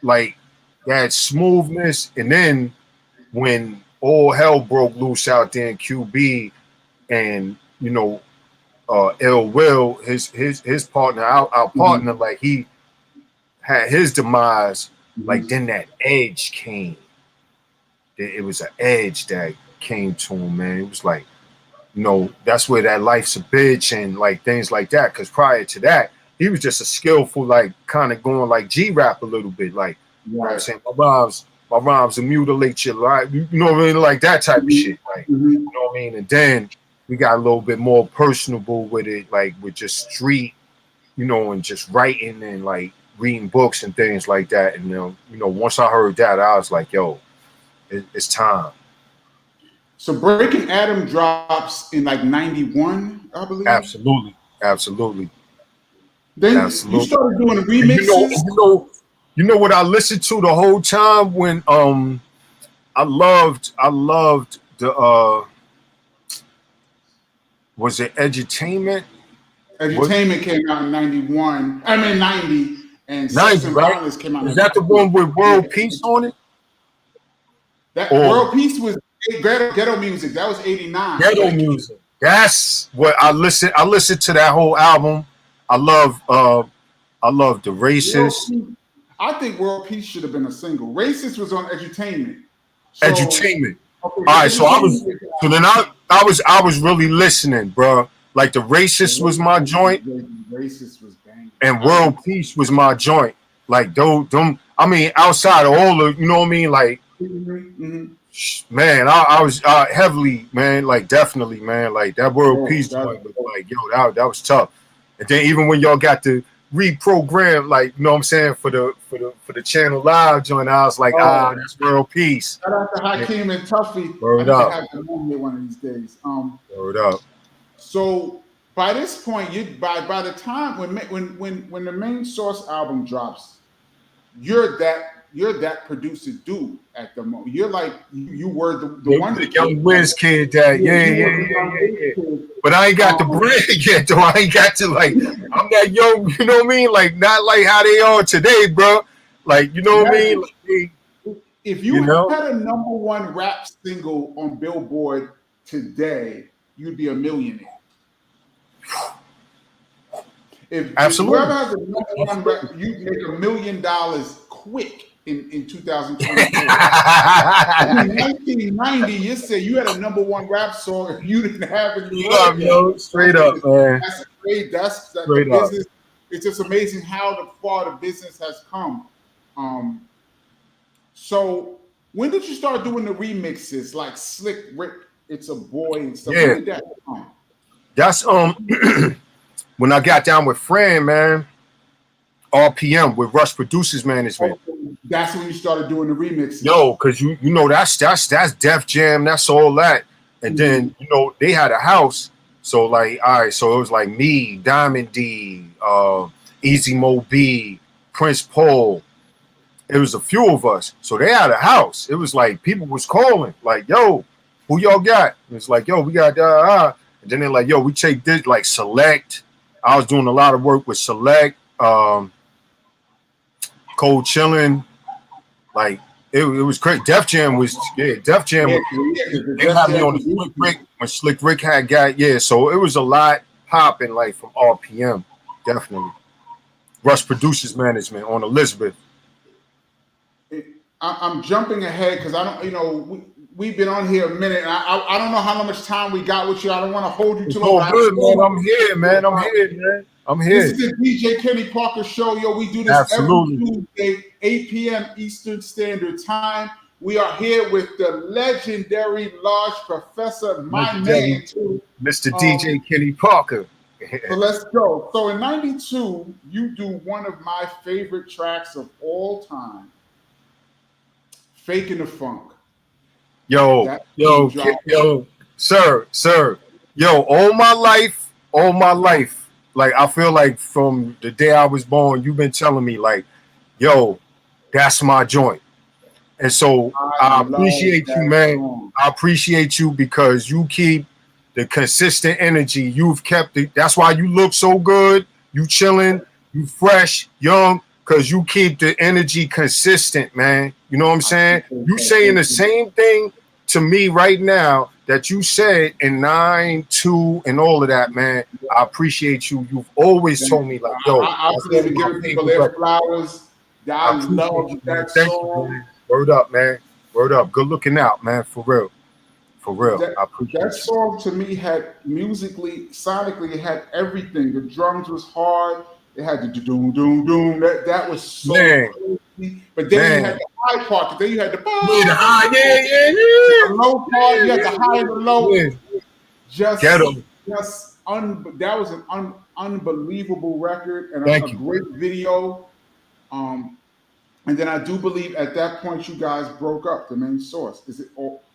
like that smoothness, and then when all hell broke loose out there in QB. And you know, Ill Will, his partner, our partner, like he had his demise. Like then that edge came. It was an edge that came to him, man. It was like, you know, that's where that life's a bitch and like things like that. Because prior to that, he was just a skillful, like kind of going like G Rap a little bit, like you know what I'm saying. My rhymes will mutilate your life, you know what I mean, like that type of shit, like you know what I mean. And then we got a little bit more personable with it, like with just street, you know, and just writing and like reading books and things like that. And you know, once I heard that, I was like, yo, it's time. So Breaking Adam drops in like 91, I believe. Absolutely. Then you started doing remixes. You know what I listened to the whole time when I loved the was it Edutainment? Edutainment came out in 91. I mean 90, and 90, right? Came out. Is that the one with World Peace on it? That World Peace was Ghetto Music. That was 89. Ghetto Music. That's what I listened. I listened to that whole album. I love the Racist. I think World Peace should have been a single. Racist was on Edutainment. Edutainment. Okay, all right, so I was really listening, bro. Like the Racist was my joint. Racist was banging. And World Peace was my joint. Like them, I mean, outside of all the, you know what I mean? Like Man, I was heavily, man, like definitely, man, like that world peace joint was like, yo, that was tough. And then even when y'all got to reprogram, like, you know what I'm saying, for the channel live joint, I was like, that's world peace. Shout out to Hakeem and Tuffy. Word I need up. to have them on here one of these days. Word up. So by this point, by the time when the Main Source album drops, you're that producer dude at the moment. You're like you were the one young whiz kid that yeah. But I ain't got the bread yet, though. I ain't got to like. I'm that young, you know what I mean? Like not like how they are today, bro. Like you know what I mean? Like, if you had a #1 rap single on Billboard today, you'd be a millionaire. If whoever has a #1 rap, you'd make $1 million quick in 2024. In 1990, you said you had a #1 rap song and you didn't have it. Straight up, man. That's great. That's the business. It's just amazing how far the business has come. So when did you start doing the remixes like Slick Rick, It's a Boy and stuff? Yeah. When did that come? That's when I got down with Fran, man. RPM with Rush Producers Management. That's when you started doing the remixes. Yo, cause you know that's Def Jam, that's all that. And then you know they had a house. So like, all right, so it was like me, Diamond D, Easy Mo B, Prince Paul. It was a few of us. So they had a house. It was like people was calling, like, yo, who y'all got? And it's like, yo, we got and then they're like, yo, we take this, like Select. I was doing a lot of work with Select, Cold Chillin', like it was great. Def Jam was Def Jam. They had me on the Slick Rick when Slick Rick had got so it was a lot popping like from RPM, definitely. Rush Producers Management on Elizabeth. I'm jumping ahead because I don't, you know, we've been on here a minute. And I don't know how much time we got with you. I don't want to hold you too long. Oh, good, man. I'm here, man. I'm here. This is the DJ Kenny Parker Show. Yo, we do this every Tuesday, 8 p.m. Eastern Standard Time. We are here with the legendary Large Professor, my man, too. Mr. DJ Kenny Parker. So let's go. So in 92, you do one of my favorite tracks of all time, Fakin the Funk. Yo, sir. Yo, all my life, like I feel like from the day I was born, you've been telling me like, yo, that's my joint. And so I appreciate you, man. Song. I appreciate you because you keep the consistent energy. You've kept it. That's why you look so good. You chilling, you fresh, young, because you keep the energy consistent, man. You know what I'm saying? You saying the same thing to me right now that you said in 9-2 and all of that, man. I appreciate you. You've always told me like, yo, I believe in giving people their flowers. I love that song. You, word up, man. Word up. Good looking out, man. For real. I appreciate that song to me had musically, sonically, it had everything. The drums was hard. It had the doom doom doom. That was so crazy. But then you had the high part. Then you had the high, the low part. You had the high and the low. Yeah. That was an unbelievable record and a great video. And then I do believe at that point you guys broke up. The Main Source. Is it?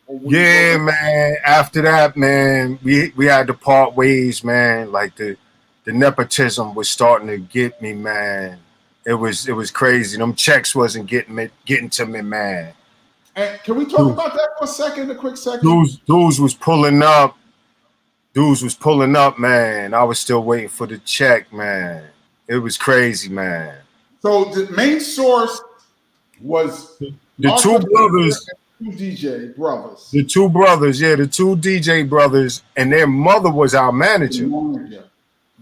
Yeah, man. After that, man, we had to part ways, man. Like the nepotism was starting to get me, man. It was crazy. Them checks wasn't getting to me, man. And can we talk about that for a second? A quick second. Dudes was pulling up. Man. I was still waiting for the check, man. It was crazy, man. So the Main Source was the two brothers. Two DJ brothers. The two brothers, the two DJ brothers, and their mother was our manager.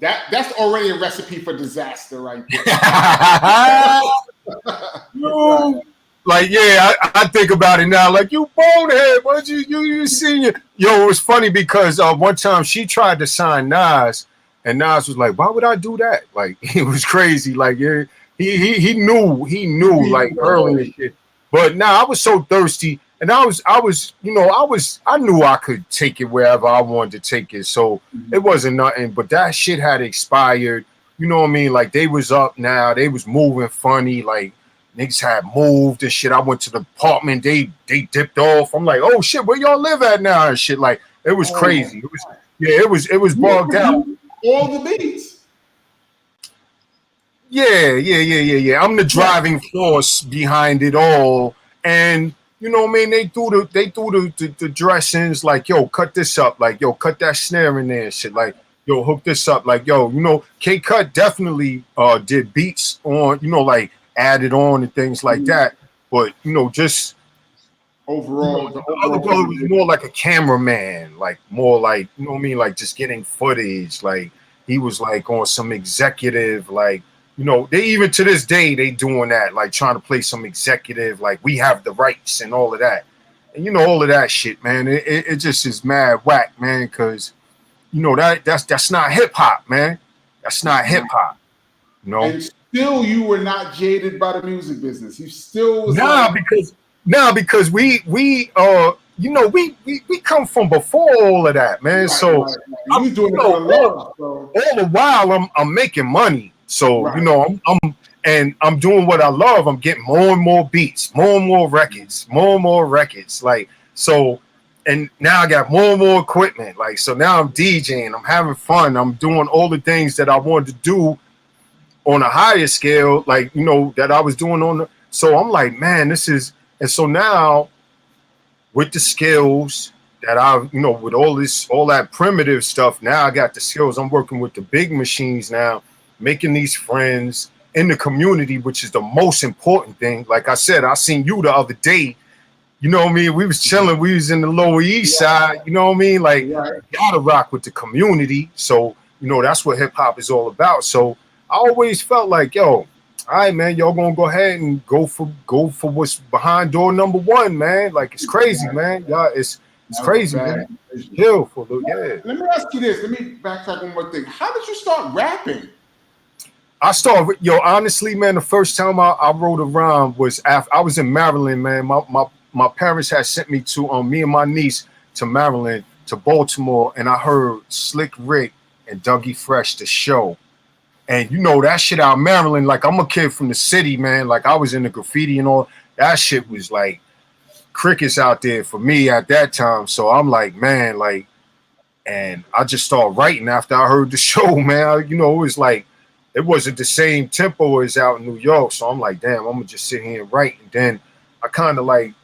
That's already a recipe for disaster, right there. Like, I think about it now. Like, you bonehead, what you senior? Yo, it was funny because one time she tried to sign Nas, and Nas was like, "Why would I do that?" Like, it was crazy. Like, he knew like early and shit. But now I was so thirsty, and I knew I could take it wherever I wanted to take it. So it wasn't nothing. But that shit had expired. You know what I mean? Like they was up now, they was moving funny, like niggas had moved and shit. I went to the apartment, they dipped off. I'm like, oh shit, where y'all live at now and shit. Like it was crazy. It was it was bogged out. All the beats. Yeah. I'm the driving force behind it all. And you know what I mean? They threw the dressings like, yo, cut this up, like, yo, cut that snare in there and shit. Like, yo, hook this up. Like, yo, you know, K Cut definitely did beats on, you know, like added on and things like that. But, you know, just overall, the other brother was more like a cameraman, like more like, you know what I mean, like just getting footage. Like he was like on some executive, like, you know, they even to this day they doing that, like trying to play some executive, like we have the rights and all of that, and you know all of that shit, man. It just is mad whack, man, because you know that's not hip hop, man. That's not hip hop, you know. And still, you were not jaded by the music business. You still was because we you know we come from before all of that, man. So you doing it for love. So all the while I'm making money. So you know I'm doing what I love. I'm getting more and more beats, more and more records, like so. And now I got more and more equipment. Like so now I'm DJing, I'm having fun, I'm doing all the things that I wanted to do on a higher scale, like you know that I was doing on the. So I'm like, man, this is. And so now with the skills that you know, with all that primitive stuff, now I got the skills. I'm working with the big machines now, making these friends in the community, which is the most important thing. Like I said, I seen you the other day. You know what I mean? We was chilling. We was in the Lower East Side. You know what I mean? Like, you gotta rock with the community. So, you know, that's what hip hop is all about. So I always felt like, yo, all right, man, y'all gonna go ahead and go for what's behind door number one, man. Like it's crazy, man. Y'all, it's crazy, man. Chill for a little, yeah. Let me ask you this. Let me backtrack one more thing. How did you start rapping? I started, honestly, man, the first time I wrote a rhyme was after I was in Maryland, man. My parents had sent me to me and my niece to Maryland, to Baltimore, and I heard Slick Rick and Dougie Fresh the show. And you know that shit out of Maryland, like I'm a kid from the city, man. Like I was in the graffiti and all that shit was like crickets out there for me at that time. So I'm like, man, like, and I just started writing after I heard the show, man. You know, it was like it wasn't the same tempo as out in New York. So I'm like, damn, I'm gonna just sit here and write. And then I kind of like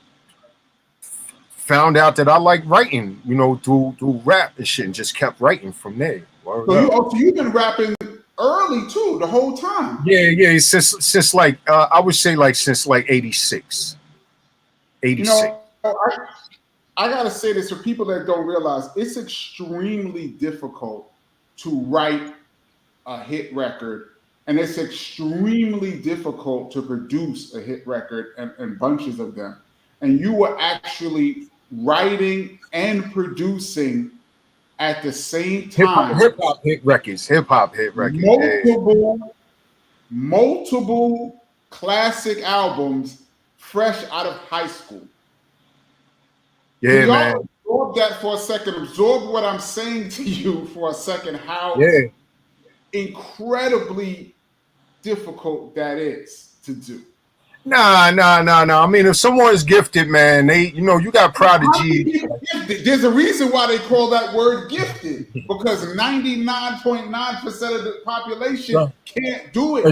found out that I like writing, you know, through rap and shit, and just kept writing from there. So you've been rapping early too, the whole time. Yeah. Since like I would say like since like 86. You know, I gotta say this for people that don't realize it's extremely difficult to write a hit record, and it's extremely difficult to produce a hit record and bunches of them. And you were actually writing and producing at the same time. Hip hop hit records. Multiple classic albums fresh out of high school. Yeah, man. Absorb that for a second. Absorb what I'm saying to you for a second. How incredibly difficult that is to do. Nah. I mean, if someone's gifted, man, they, you know, you got prodigy. There's a reason why they call that word gifted, because 99.9% of the population can't do it.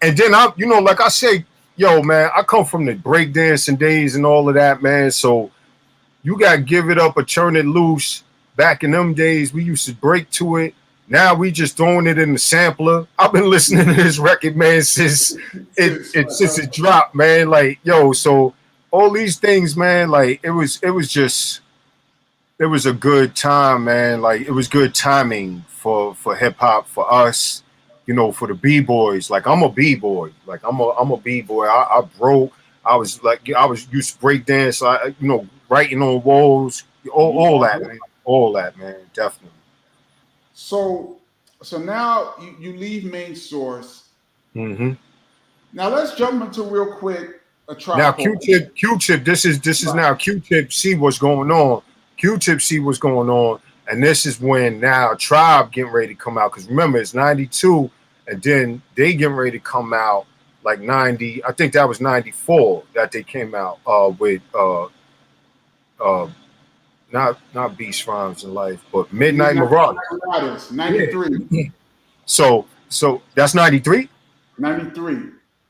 And then I, you know, like I say, yo, man, I come from the breakdancing days and all of that, man. So you got to give it up or turn it loose. Back in them days, we used to break to it. Now we just throwing it in the sampler. I've been listening to this record, man, since it dropped, man. Like, yo, so all these things, man, like it was a good time, man. Like it was good timing for hip hop, for us, you know, for the B-boys. Like I'm a B-boy. Like I'm a B-boy. I broke. I was used to break dance, you know, writing on walls, all that, man. All that, man, definitely. So now you leave Main Source. Mm-hmm. Now let's jump into real quick a Tribe Now Called Q-Tip, this is now Q-Tip see what's going on. Q-Tip see what's going on, and this is when now Tribe getting ready to come out. Because remember, it's 92, and then they getting ready to come out like 90. I think that was 94 that they came out with not Beast Rhymes in Life, but Midnight Marauders. 93. Yeah. So that's 93? 93.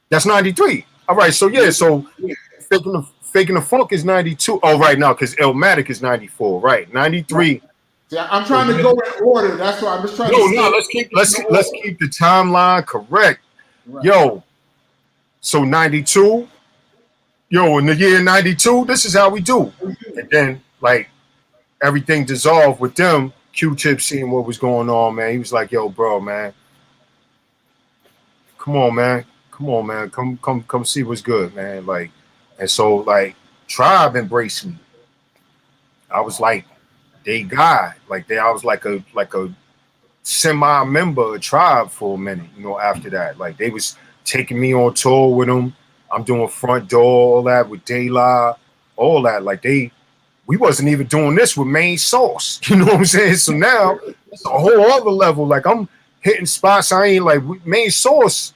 That's 93. All right, so yeah, so Fakin the Funk is 92. Oh, right now, because Illmatic is 94, right? 93. Yeah, I'm trying to go in order. That's why I'm just trying let's keep the timeline correct. Right. Yo, so 92. Yo, in the year 92, this is how we do. And then like everything dissolved with them. Q-Tip seeing what was going on, man. He was like, yo, bro, man. Come on, man. Come see what's good, man. Like, and so like Tribe embraced me. I was like they guy. I was like a semi-member of Tribe for a minute, you know, after that. Like they was taking me on tour with them. I'm doing front door, all that with De La, all that. Like we wasn't even doing this with Main Source. You know what I'm saying? So now it's a whole other level. Like I'm hitting spots. I ain't like Main Source.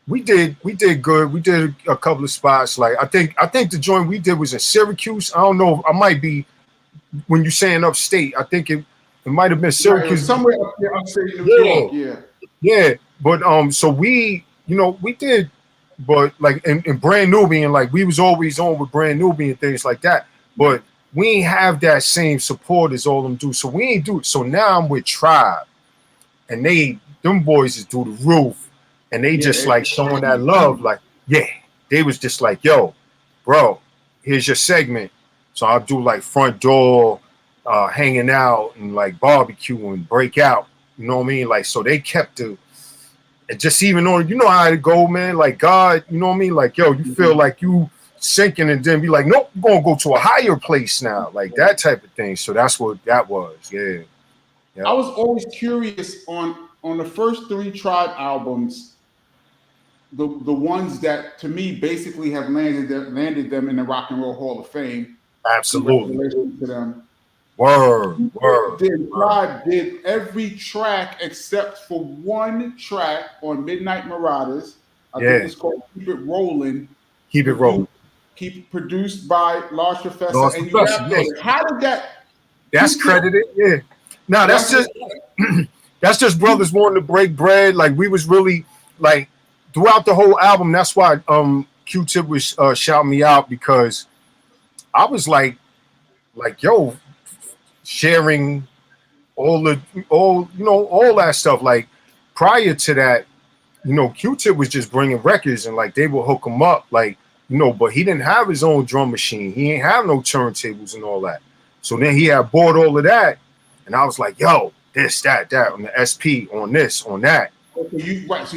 We did good. We did a couple of spots. Like I think the joint we did was in Syracuse. I don't know. I might be when you're saying upstate. I think it might have been Syracuse. Somewhere up there, upstate New York. Yeah. But so we did, but like in Brand Nubian, like we was always on with Brand Nubian things like that. But we ain't have that same support as all them do. So we ain't do it. So now I'm with Tribe, and them boys is through the roof. And they just like showing that love, like, yeah, they was just like, yo, bro, here's your segment. So I'll do like front door, hanging out and like barbecue and break out. You know what I mean? Like, so they kept it just even on, you know how it go, man. Like God, you know what I mean? Like, yo, you feel like you sinking and then be like, nope, we're gonna go to a higher place now. Like that type of thing. So that's what that was. Yeah. I was always curious on the first 3 Tribe albums. The ones that to me basically have landed them in the Rock and Roll Hall of Fame. Absolutely. Congratulations to them. Word. Tribe did every track except for one track on Midnight Marauders. I think it's called Keep It Rolling. Keep It Rolling. Produced by Large Professor. How did that? That's credited. Yeah. No, that's just brothers wanting to break bread. Like we was really like. Throughout the whole album, that's why Q-Tip was shouting me out, because I was like yo, sharing all that stuff. Like prior to that, you know, Q-Tip was just bringing records and like they would hook him up, like, you know, but he didn't have his own drum machine. He ain't have no turntables and all that. So then he had bought all of that, and I was like, yo, this, that on the SP, on this, on that. So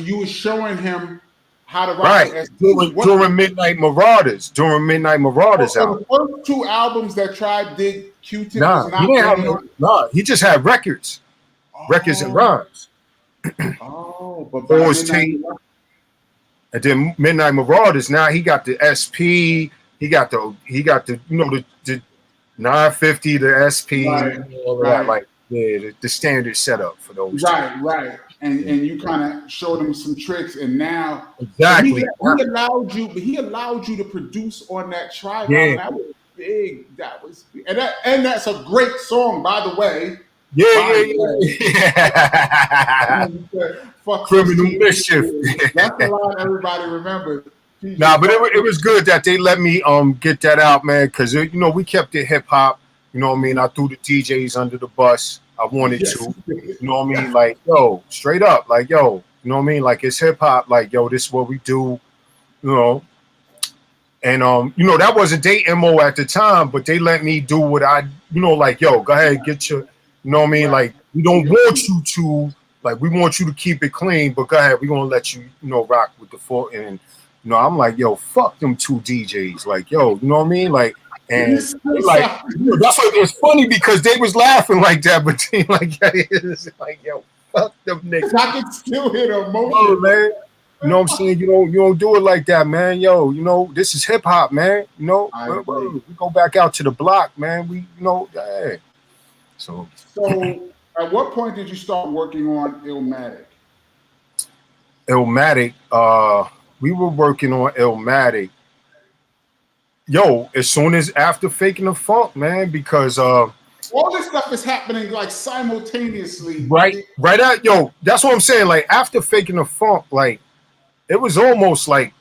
you were showing him how to write during Midnight Marauders. Album. The first 2 albums that Tribe did, Q-Tip was not. He just had records and rhymes. But and then Midnight Marauders. Now he got the SP. He got the the 950, the SP, all of that. Like the standard setup for those. Right. And you kind of showed him some tricks, and now exactly he allowed you to produce on that Tribe album. That was big. And that's a great song, by the way. Fuck Criminal Mischief. That's the line everybody remembers. Nah, but it was good that they let me get that out, man, because you know we kept it hip hop. You know what I mean? I threw the DJs under the bus. I wanted to, you know what I mean? Like, yo, straight up, like, yo, you know what I mean? Like, it's hip hop, like, yo, this is what we do, you know. And you know, that wasn't their MO at the time, but they let me do what I, you know, like, yo, go ahead, get your, you know what I mean? Like, we don't want you to, like, we want you to keep it clean, but go ahead, we're gonna let you, you know, rock with the full. And you know, I'm like, yo, fuck them 2 DJs, like, yo, you know what I mean? Like. And like that's what it's funny because they was laughing like that, but like, it's like, yo, fuck them niggas. I can still hear the emotion. Oh man, You know what I'm saying? You don't do it like that, man. Yo, this is hip hop, man. We go back out to the block, man. Yeah. So at what point did you start working on Illmatic? Illmatic, we were working on Illmatic. Yo, as soon as after Fakin the Funk, man, because all this stuff is happening like simultaneously. Right out, yo, that's what I'm saying. Like after Fakin the Funk, like it was almost like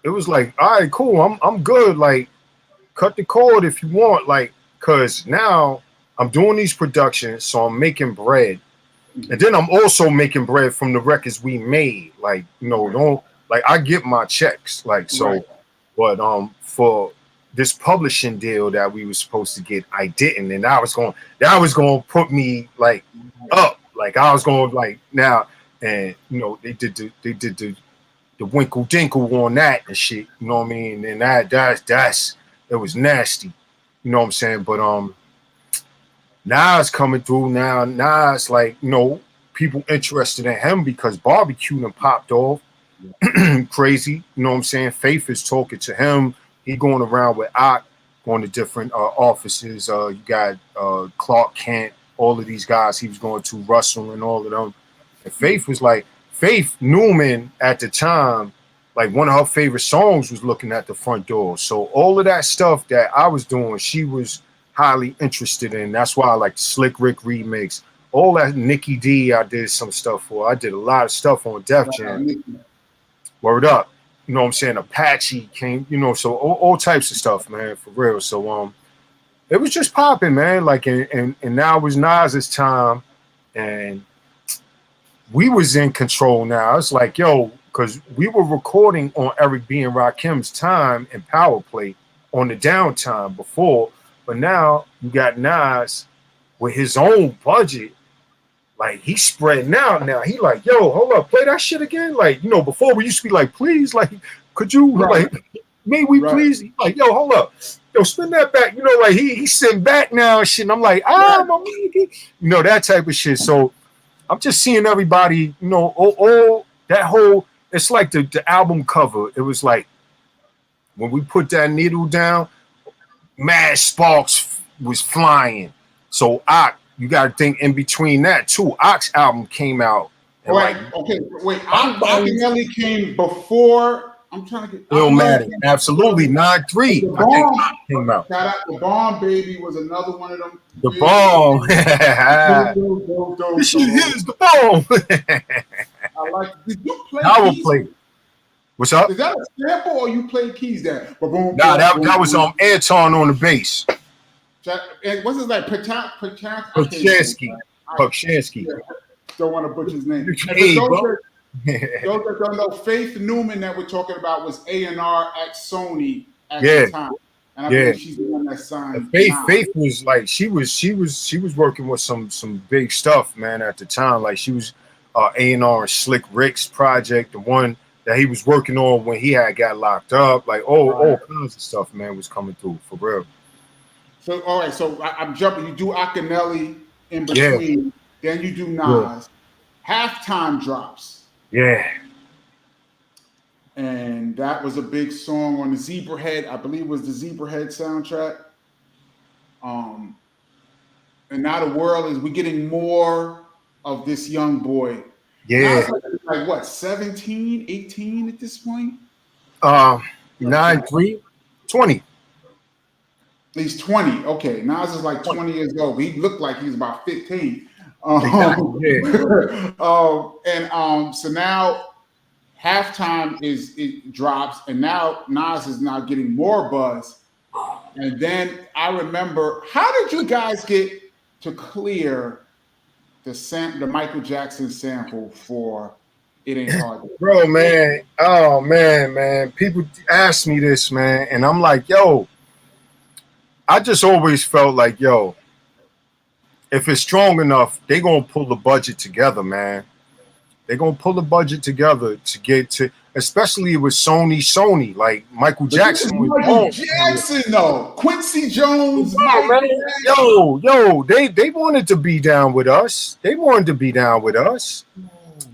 all right, cool, I'm good. Like, cut the cord if you want, like, cause now I'm doing these productions, so I'm making bread. And then I'm also making bread from the records we made. Like, don't like I get my checks. Like, so right. But for this publishing deal that we were supposed to get, I didn't. And that was going to put me like up. Like I was going like now, and they did the winkle dinkle on that and shit. You know what I mean? And that's it was nasty. You know what I'm saying? But Nas coming through now. Nas, like, people interested in him because Barbecue and popped off. Crazy. You know what I'm saying? Faith is talking to him. He going around with Ock, going to different offices. You got Clark Kent, all of these guys he was going to, Russell and all of them. And Faith was like, Faith Newman at the time, like one of her favorite songs was Looking at the Front Door. So all of that stuff that I was doing, she was highly interested in. That's why I like the Slick Rick remix. All that Nikki D I did some stuff for. I did a lot of stuff on Def Jam. Word up. You know what I'm saying? Apache came, so all types of stuff, man, for real. So it was just popping, man. Like and now it was Nas's time and we was in control now. It's like, yo, because we were recording on Eric B and Rakim's time and Power Play on the downtime before, but now you got Nas with his own budget. Like he's spreading out now. He like, yo, hold up, play that shit again. Like, before we used to be like, please, like, could you like, may we please? He's like, yo, hold up, yo, spin that back. Like he's sitting back now and shit. And I'm like, my nigga, that type of shit. So I'm just seeing everybody, all that whole. It's like the album cover. It was like when we put that needle down, mad sparks was flying. So you got to think in between that too. Ock's album came out. Wait, Nelly came before. I'm trying to get Illmatic. Absolutely, 9-3. The Bomb came out. Shout out, The Bomb Baby was another one of them. The Bomb. This shit is The Bomb. I like. Did you play? I will play. What's up? Is that a sample or you played keys there? Nah, that was Anton on the bass. What's his name? Pukshansky. Don't want to butcher his name. Hey, those that don't know, Faith Newman that we're talking about was A&R at Sony at the time. And I believe she's the one that signed. Faith was like she was working with some big stuff, man, at the time. Like she was A&R and Slick Rick's project, the one that he was working on when he got locked up. Like all kinds of stuff, man, was coming through for real. So all right, so I'm jumping. You do Akinelli in between, then you do Nas. Halftime drops. Yeah. And that was a big song on the Zebrahead. I believe it was the Zebrahead soundtrack. And now the world is, we're getting more of this young boy. Yeah. Like what, 17, 18 at this point? 9-3, 20. He's 20. Okay. Nas is like 20 years old. He looked like he was about 15. So now halftime it drops, and now Nas is now getting more buzz. And then I remember, how did you guys get to clear the Michael Jackson sample for It Ain't Hard? Bro, man. Oh man. People ask me this, man, and I'm like, yo, I just always felt like, yo, if it's strong enough, they gonna pull the budget together, man. They're gonna pull the budget together to get to, especially with Sony. Like Michael Jackson was Michael Jackson, though. Quincy Jones, yo, they wanted to be down with us.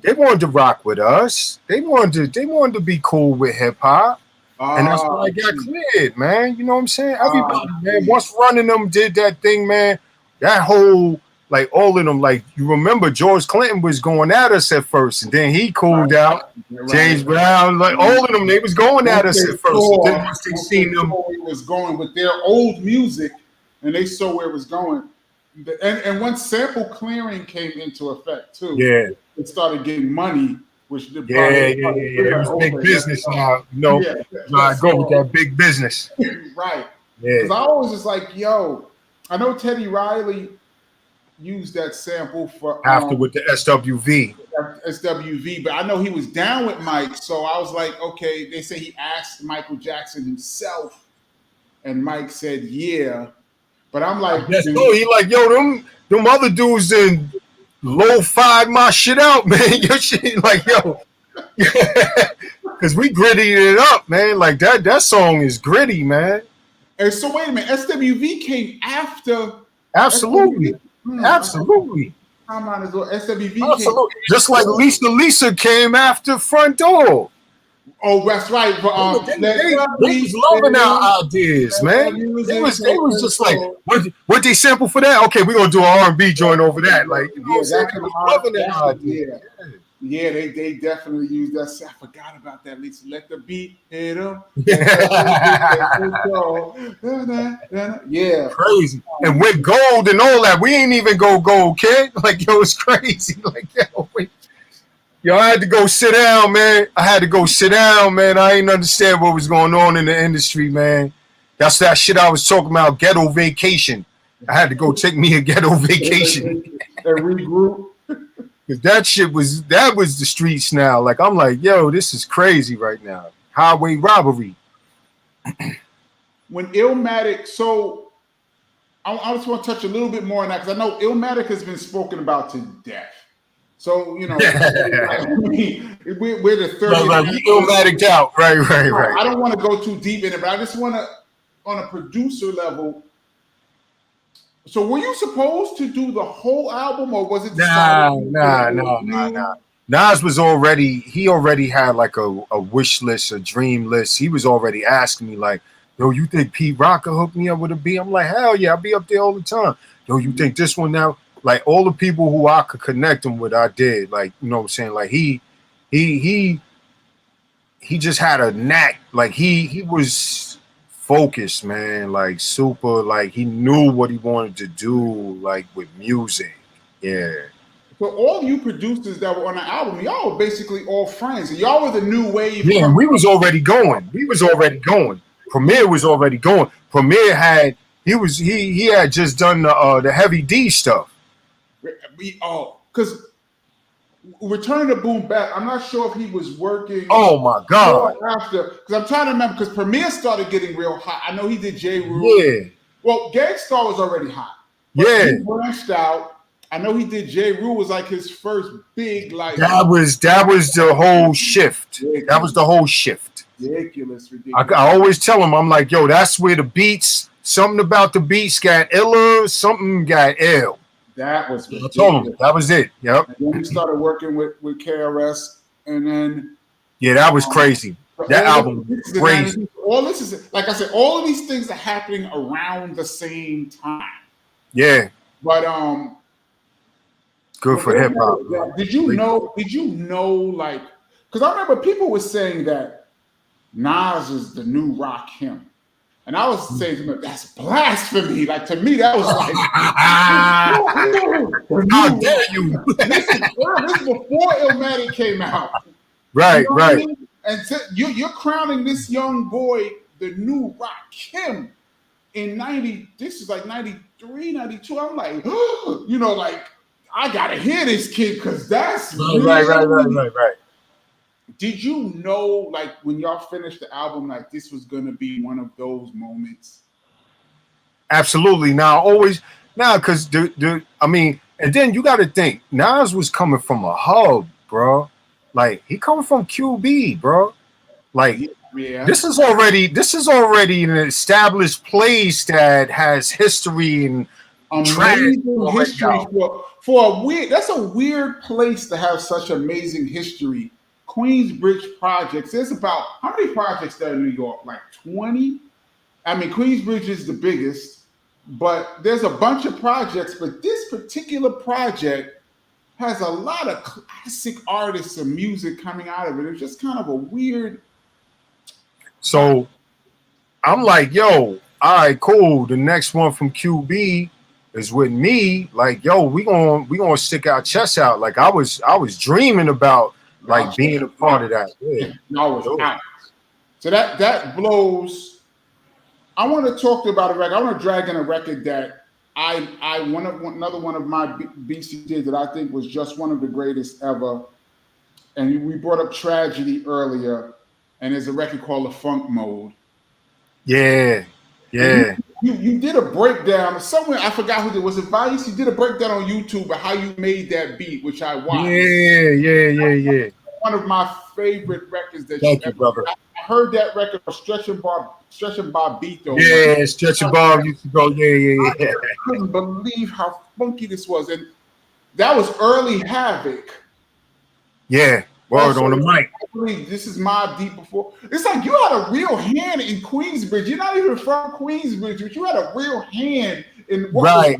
They wanted to rock with us. They wanted to be cool with hip hop. And that's why I got cleared, man. You know what I'm saying? Everybody, man. Once Running them did that thing, man, that whole, like, all of them, like, you remember George Clinton was going at us at first, and then he cooled out. James Brown, like, all of them, they was going at us at first. Then once they seen them, where it was going with their old music, and they saw where it was going. And once sample clearing came into effect too, it started getting money. Which it was big business now. You know, I go with that big business. Right. Because I always was like, yo, I know Teddy Riley used that sample for after with the SWV. SWV, but I know he was down with Mike, so I was like, okay. They say he asked Michael Jackson himself, and Mike said, yeah. But I'm like, he like, yo, them other dudes in low-fied my shit out, man. Your shit, like, yo, because we grittied it up, man. Like that song is gritty, man. And so wait a minute, SWV came after. Absolutely, absolutely. Come on, as well. SWV absolutely. Just like Lisa came after Front Door. Oh, that's right. But they was loving our ideas, man. They was just like, what they sample for that? Okay, we're gonna do an R&B joint over that. Like, you know what I'm saying? They was loving that idea. Yeah, they definitely used that. I forgot about that. Lisa, let the beat hit them. Yeah, crazy. And with gold and all that, we ain't even go gold, kid. Like, yo, it's crazy. Like, yo, wait. Yo, I had to go sit down, man. I ain't understand what was going on in the industry, man. That's that shit I was talking about, ghetto vacation. I had to go take me a ghetto vacation. And regroup. Because that was the streets now. Like, I'm like, yo, this is crazy right now. Highway robbery. When Illmatic, so I just want to touch a little bit more on that, because I know Illmatic has been spoken about to death. So, you know, we're the third. Illmatic out. Right. I don't want to go too deep in it, but I just want to, on a producer level. So, were you supposed to do the whole album, or was it? Nah. Nas was he already had like a wish list, a dream list. He was already asking me like, yo, you think Pete Rock could hook me up with a beat? I'm like, hell yeah, I'll be up there all the time. Yo, you think this one now? Like, all the people who I could connect him with, I did. Like, you know what I'm saying? Like, he just had a knack. Like, he was focused, man. Like, super. Like, he knew what he wanted to do, like, with music. Yeah. So all you producers that were on the album, y'all were basically all friends. Y'all were the new wave. Yeah, we was already going. Premier was already going. Premier had he had just done the Heavy D stuff. Because Return to Boom Bap, I'm not sure if he was working. Oh my God! After, because I'm trying to remember, because Premier started getting real hot. I know he did J. Rule. Yeah. Well, Gangstar was already hot. Yeah. He branched out. I know he did J. Rule was like his first big like. That was the whole shift. Ridiculous. That was the whole shift. Ridiculous. I always tell him, I'm like, yo, that's where the beats. Something about the beats got iller. Something got ill. That was ridiculous. I told him that was it. Yep. And then he started working with KRS, and then that was crazy. That album was crazy. All this is, like I said, all of these things are happening around the same time. Yeah. But good for hip hop. Did you know? Like, because I remember people were saying that Nas is the new Rakim. And I was saying to them, that's blasphemy. Like, to me, that was like, how dare you? This is before Illmatic came out. Right, you know right. I mean? And so you're crowning this young boy the new Rakim in 90. This is like 93, 92. I'm like, you know, like, I got to hear this kid because that's right. Did you know, like, when y'all finished the album, like, this was going to be one of those moments? Absolutely. Because, I mean, and then you got to think, Nas was coming from a hub, bro. Like, he coming from QB, bro. Like, this is already an established place that has history and amazing history for a weird. That's a weird place to have such amazing history. Queensbridge projects. There's about how many projects there in New York? Like 20. I mean, Queensbridge is the biggest, but there's a bunch of projects. But this particular project has a lot of classic artists and music coming out of it. It's just kind of a weird. So I'm like, yo, all right, cool. The next one from QB is with me. Like, yo, we gonna stick our chests out. Like I was dreaming about like being a part of that. Yeah. So that blows. I want to talk to you about a record. I want to drag in a record that another one of my BC did that I think was just one of the greatest ever. And we brought up Tragedy earlier, and there's a record called The Funk Mode. Yeah. You did a breakdown somewhere. I forgot who did. Was it Vice? You did a breakdown on YouTube of how you made that beat, which I watched. Yeah. One of my favorite records that Thank you, brother. I heard that record of Stretch and Bob beat though. Yeah, Stretch and Bob used to go. Yeah. I couldn't believe how funky this was, and that was early Havoc. Yeah, word on the mic. This is Mobb Deep before. It's like you had a real hand in Queensbridge. You're not even from Queensbridge, but you had a real hand in what right.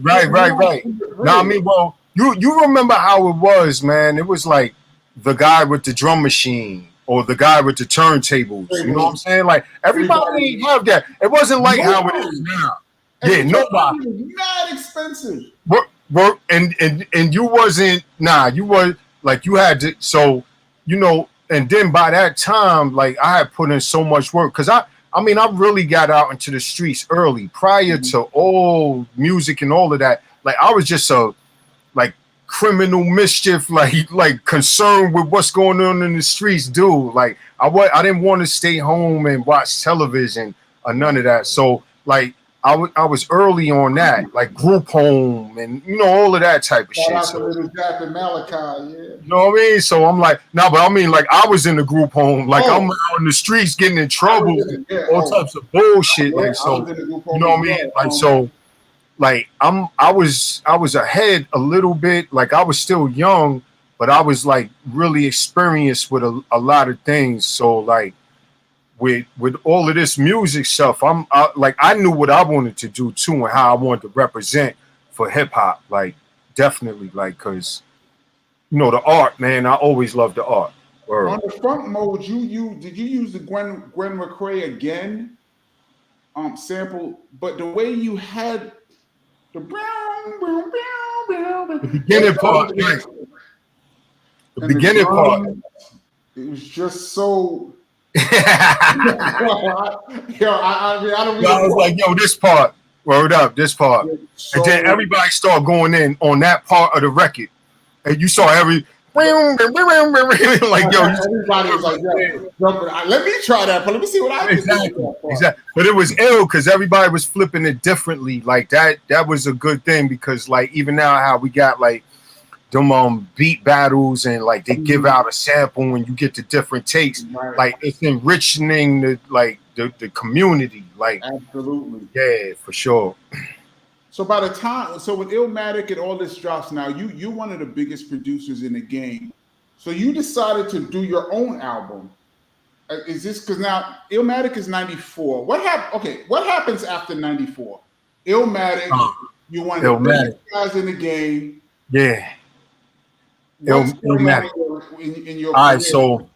Now, I mean, well, you remember how it was, man. It was like the guy with the drum machine or the guy with the turntables. You know what I'm saying? Like everybody didn't have that. It wasn't like how it is now. Yeah, nobody. Mad expensive. Work and you wasn't. Nah, you were like you had to. So you know. And then by that time, like I had put in so much work because I mean, I really got out into the streets early prior to all music and all of that. Like I was just a like criminal mischief, like concerned with what's going on in the streets, dude. Like I didn't want to stay home and watch television or none of that. So like I was early on that, like group home and you know all of that type of shit. So, Malachi, yeah. You know what I mean? So I'm like, no, but I mean like I was in the group home, like I'm out in the streets getting in trouble, all types of bullshit. Like so, you know what I mean? Like so, like I was ahead a little bit, like I was still young, but I was like really experienced with a lot of things. So like. With all of this music stuff, I knew what I wanted to do too and how I wanted to represent for hip hop, like definitely, like because you know the art, man. I always loved the art. Word. On the Funk Mode, did you use the Gwen McCrae again sample? But the way you had the beginning part, the beginning part, it was just so. I was like, yo, this part, word up, this part. So, and then everybody started going in on that part of the record. And you saw every like, yo, everybody was like, let me try that, but let me see what I can do. Exactly. But it was ill because everybody was flipping it differently. Like that was a good thing because like even now how we got like them beat battles and like they give out a sample when you get the different takes, like it's enriching the community, like absolutely, yeah, for sure. So by the time, so with Illmatic and all this drops now, you're one of the biggest producers in the game. So you decided to do your own album. Is this because now Illmatic is 94? What happened? Okay, what happens after 94? Illmatic, you one of the biggest guys in the game. Yeah. Illmatic. In your all right, so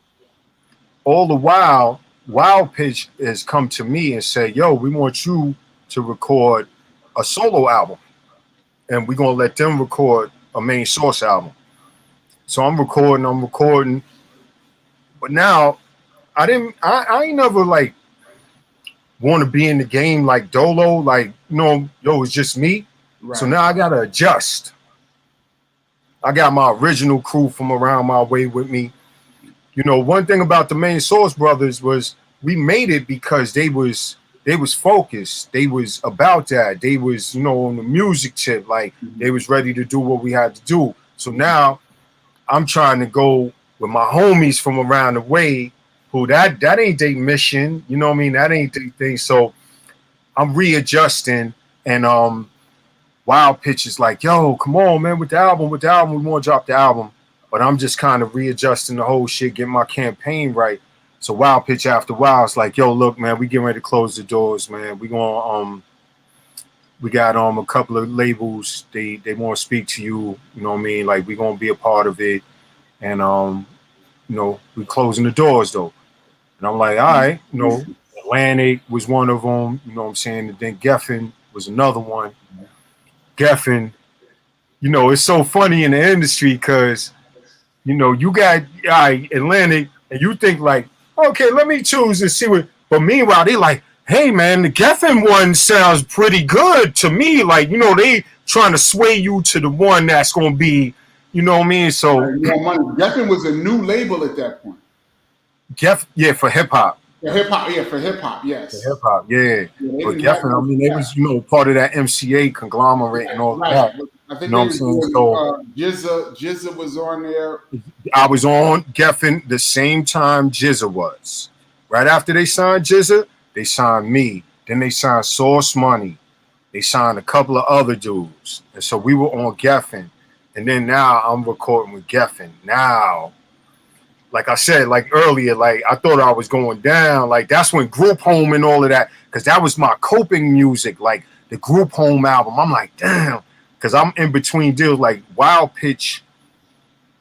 all the while, Wild Pitch has come to me and said, yo, we want you to record a solo album. And we're going to let them record a main source album. So I'm recording. But now, I ain't never like want to be in the game like Dolo, like, you know, yo, it's just me. Right. So now I got to adjust. I got my original crew from around my way with me. You know, one thing about the Main Source Brothers was we made it because they was focused. They was about that. They was, you know, on the music tip. Like they was ready to do what we had to do. So now I'm trying to go with my homies from around the way who that ain't their mission. You know what I mean? That ain't their thing. So I'm readjusting and Wild Pitch is like, yo, come on, man, with the album, we want to drop the album. But I'm just kind of readjusting the whole shit, getting my campaign right. So Wild Pitch after a while, it's like, yo, look, man, we getting ready to close the doors, man. We got a couple of labels. They want to speak to you. You know what I mean? Like we gonna be a part of it, and we closing the doors though. And I'm like, all right, Atlantic was one of them. You know what I'm saying? And then Geffen was another one. Geffen, it's so funny in the industry because you got Atlantic, and you think like, okay, let me choose and see what. But meanwhile, they like, hey man, the Geffen one sounds pretty good to me. Like, they trying to sway you to the one that's gonna be, you know what I mean? So Geffen was a new label at that point. For hip hop. For hip hop, yes. For hip hop, yeah. But Geffen, I mean, they was part of that MCA conglomerate and all that. I think what I'm saying? So Jizza was on there. I was on Geffen the same time Jizza was. Right after they signed Jizza, they signed me. Then they signed Source Money. They signed a couple of other dudes. And so we were on Geffen. And then now I'm recording with Geffen. Now, like I said, like earlier, like I thought I was going down. Like that's when Group Home and all of that, because that was my coping music, like the Group Home album. I'm like, damn, because I'm in between deals. Like Wild Pitch,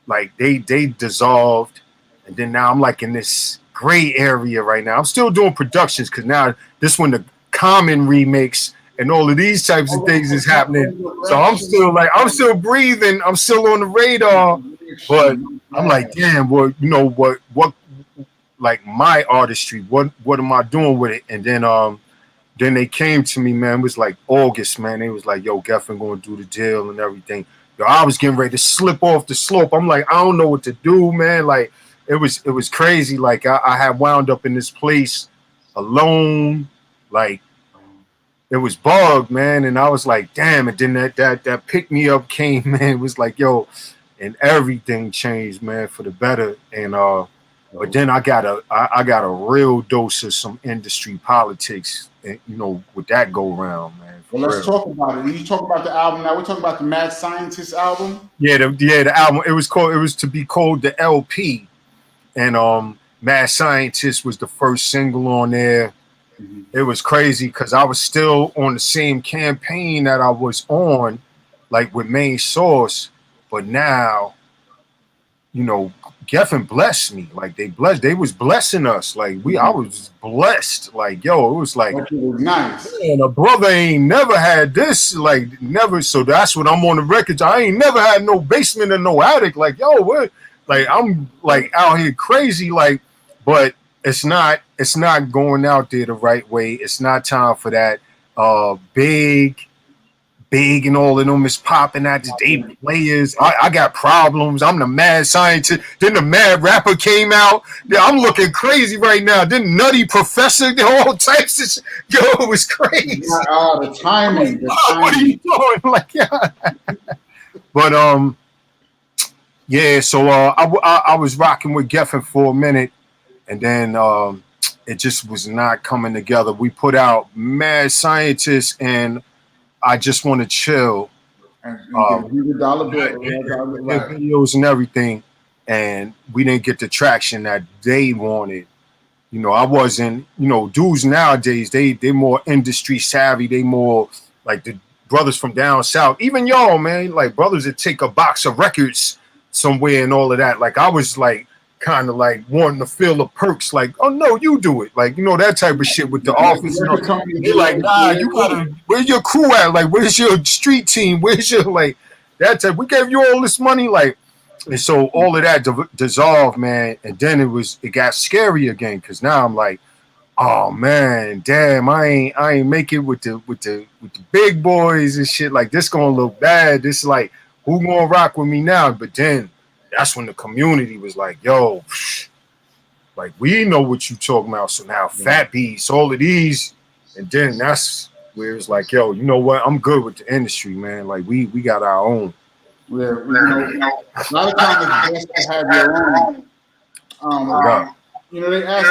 like they dissolved, and then now I'm like in this gray area right now. I'm still doing productions because now this one the Common remix and all of these types of things is happening. So I'm still breathing. I'm still on the radar, but I'm like, damn, well, what, like my artistry, what am I doing with it? And then they came to me, man. It was like August, man. They was like, yo, Geffen gonna do the deal and everything. Yo, I was getting ready to slip off the slope. I'm like, I don't know what to do, man. Like, it was crazy. Like, I had wound up in this place alone. Like, it was bugged, man. And I was like, damn. And then that pick me up came, man. It was like, yo, and everything changed, man, for the better. And but then I got a real dose of some industry politics, with that go around, man. Well, let's talk about it. You talk about the album now. We're talking about the Mad Scientist album. Yeah, the album. It was to be called the LP, and Mad Scientist was the first single on there. Mm-hmm. It was crazy because I was still on the same campaign that I was on, like with Main Source. But now, Geffen blessed me. Like they was blessing us. Like I was blessed. Like, yo, it was like, nice. Man, a brother ain't never had this. Like never. So that's what I'm on the record. I ain't never had no basement or no attic. Like, yo, what? Like I'm like out here crazy. Like, but it's not going out there the right way. It's not time for that. Big and all of them is popping at the day players. I got problems. I'm the Mad Scientist. Then the Mad Rapper came out. Yeah, I'm looking crazy right now. Then Nutty Professor, all types of shit. Yo, it was crazy. The timing. What are you doing? Like, yeah. But yeah. So I was rocking with Geffen for a minute, and then it just was not coming together. We put out Mad Scientist and I Just Want to Chill. $100 bill. Videos and everything. And we didn't get the traction that they wanted. I wasn't, dudes nowadays, they more industry savvy. They more like the brothers from down south. Even y'all, man, like brothers that take a box of records somewhere and all of that. Like I was like, kind of like wanting to feel the perks, like, oh no, you do it, like that type of shit with the office. They're like, nah, you gotta. Where's your crew at? Like, where's your street team? Where's your like that type? We gave you all this money, like, and so all of that dissolved, man. And then it got scary again because now I'm like, oh man, damn, I ain't make it with the big boys and shit. Like this gonna look bad. This like who gonna rock with me now? But then. That's when the community was like, yo, like we know what you talking about. So now Fat Beats, all of these, and then that's where it's like, yo, you know what? I'm good with the industry, man. Like we got our own. Yeah, a lot of times it's best to have your own. They ask,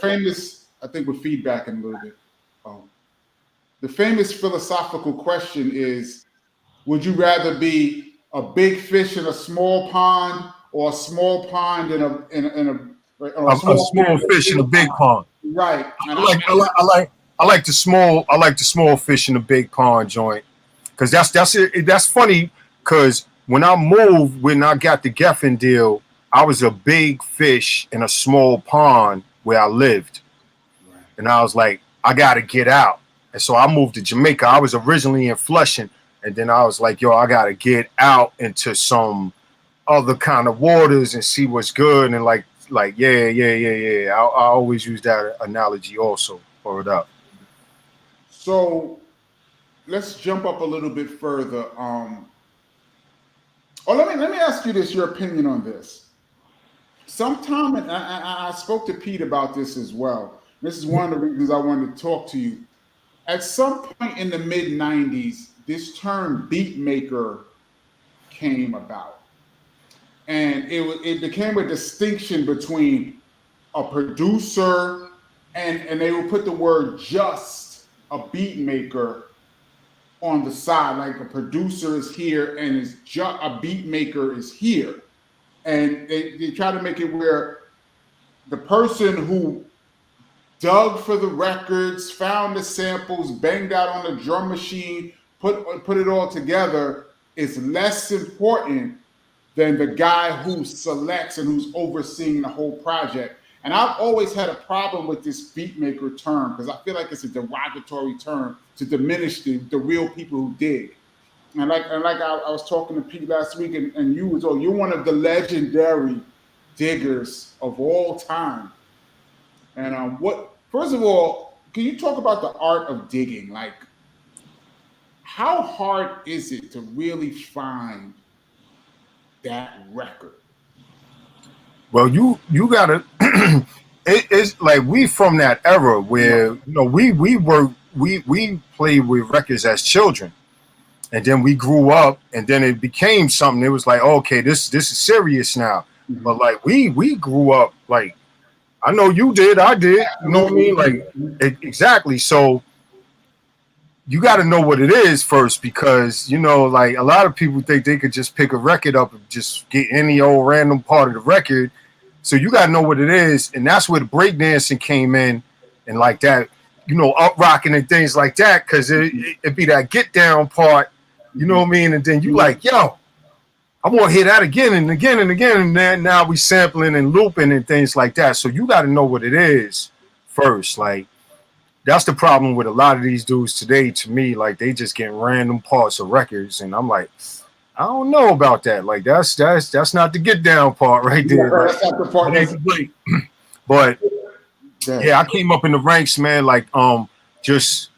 famous. I think we're feedbacking a little bit. the famous philosophical question is, would you rather be a big fish in a small pond or a small pond or a A small small fish in a big pond. Right. And I like the small fish in the big pond joint, because that's funny, because when I got the Geffen deal, I was a big fish in a small pond where I lived, and I was like, I gotta get out, and so I moved to Jamaica. I was originally in Flushing, and then I was like, yo, I gotta get out into some other kind of waters and see what's good, and yeah. I always use that analogy also for it up. So let's jump up a little bit further. Let me ask you this, your opinion on this. Sometime, and I spoke to Pete about this as well. This is one of the reasons I wanted to talk to you. At some point in the mid 90s, this term beatmaker came about. And it became a distinction between a producer and they would put the word just a beat maker on the side, like a producer is here and is just a beat maker is here. And they try to make it where the person who dug for the records, found the samples, banged out on the drum machine, put it all together is less important than the guy who selects and who's overseeing the whole project. And I've always had a problem with this beatmaker term because I feel like it's a derogatory term to diminish the real people who dig. And like I was talking to Pete last week, and you're one of the legendary diggers of all time. And first of all, can you talk about the art of digging? Like, how hard is it to really find that record? Well, you gotta. It's like we from that era where we played with records as children, and then we grew up, and then it became something. It was like, okay, this is serious now. Mm-hmm. But like we grew up, like I know you did, I did. You know what I mean? Like exactly. So you got to know what it is first, because like a lot of people think they could just pick a record up and just get any old random part of the record. So you got to know what it is, and that's where the breakdancing came in, and like that, up rocking and things like that, because it'd be that get down part, you know what I mean? And then you like, yo, I want to hear that again and again and again, and then now we sampling and looping and things like that. So you got to know what it is first, like. That's the problem with a lot of these dudes today. To me, like they just get random parts of records, and I'm like, I don't know about that. Like that's not the get down part right there. Yeah, that's not the part. But yeah, I came up in the ranks, man. Like just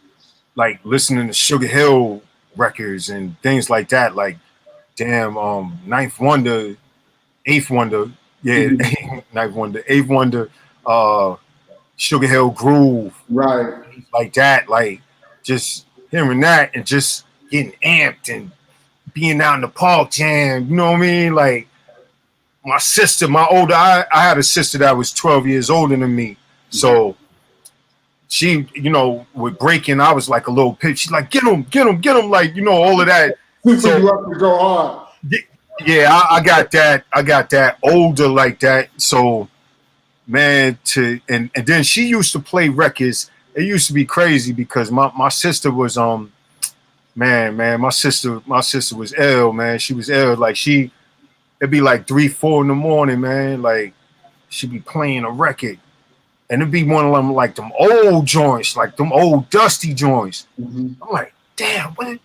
like listening to Sugar Hill records and things like that. Like damn, Ninth Wonder, Eighth Wonder, yeah, Ninth Wonder, Eighth Wonder, Sugar Hill Groove, right? Like that, like just hearing that and just getting amped and being out in the park jam. You know what I mean? Like my sister, I had a sister that was 12 years older than me, so she, with breaking, I was like a little pitch. She's like, get him, like all of that. So you have to go hard. Yeah, I got that. I got that older like that. So. Man, and then she used to play records. It used to be crazy because my sister was man, my sister was ill, man. She was ill. Like it'd be like 3-4 in the morning, man. Like she'd be playing a record, and it'd be one of them like them old joints, like them old dusty joints. Mm-hmm. I'm like, damn, what?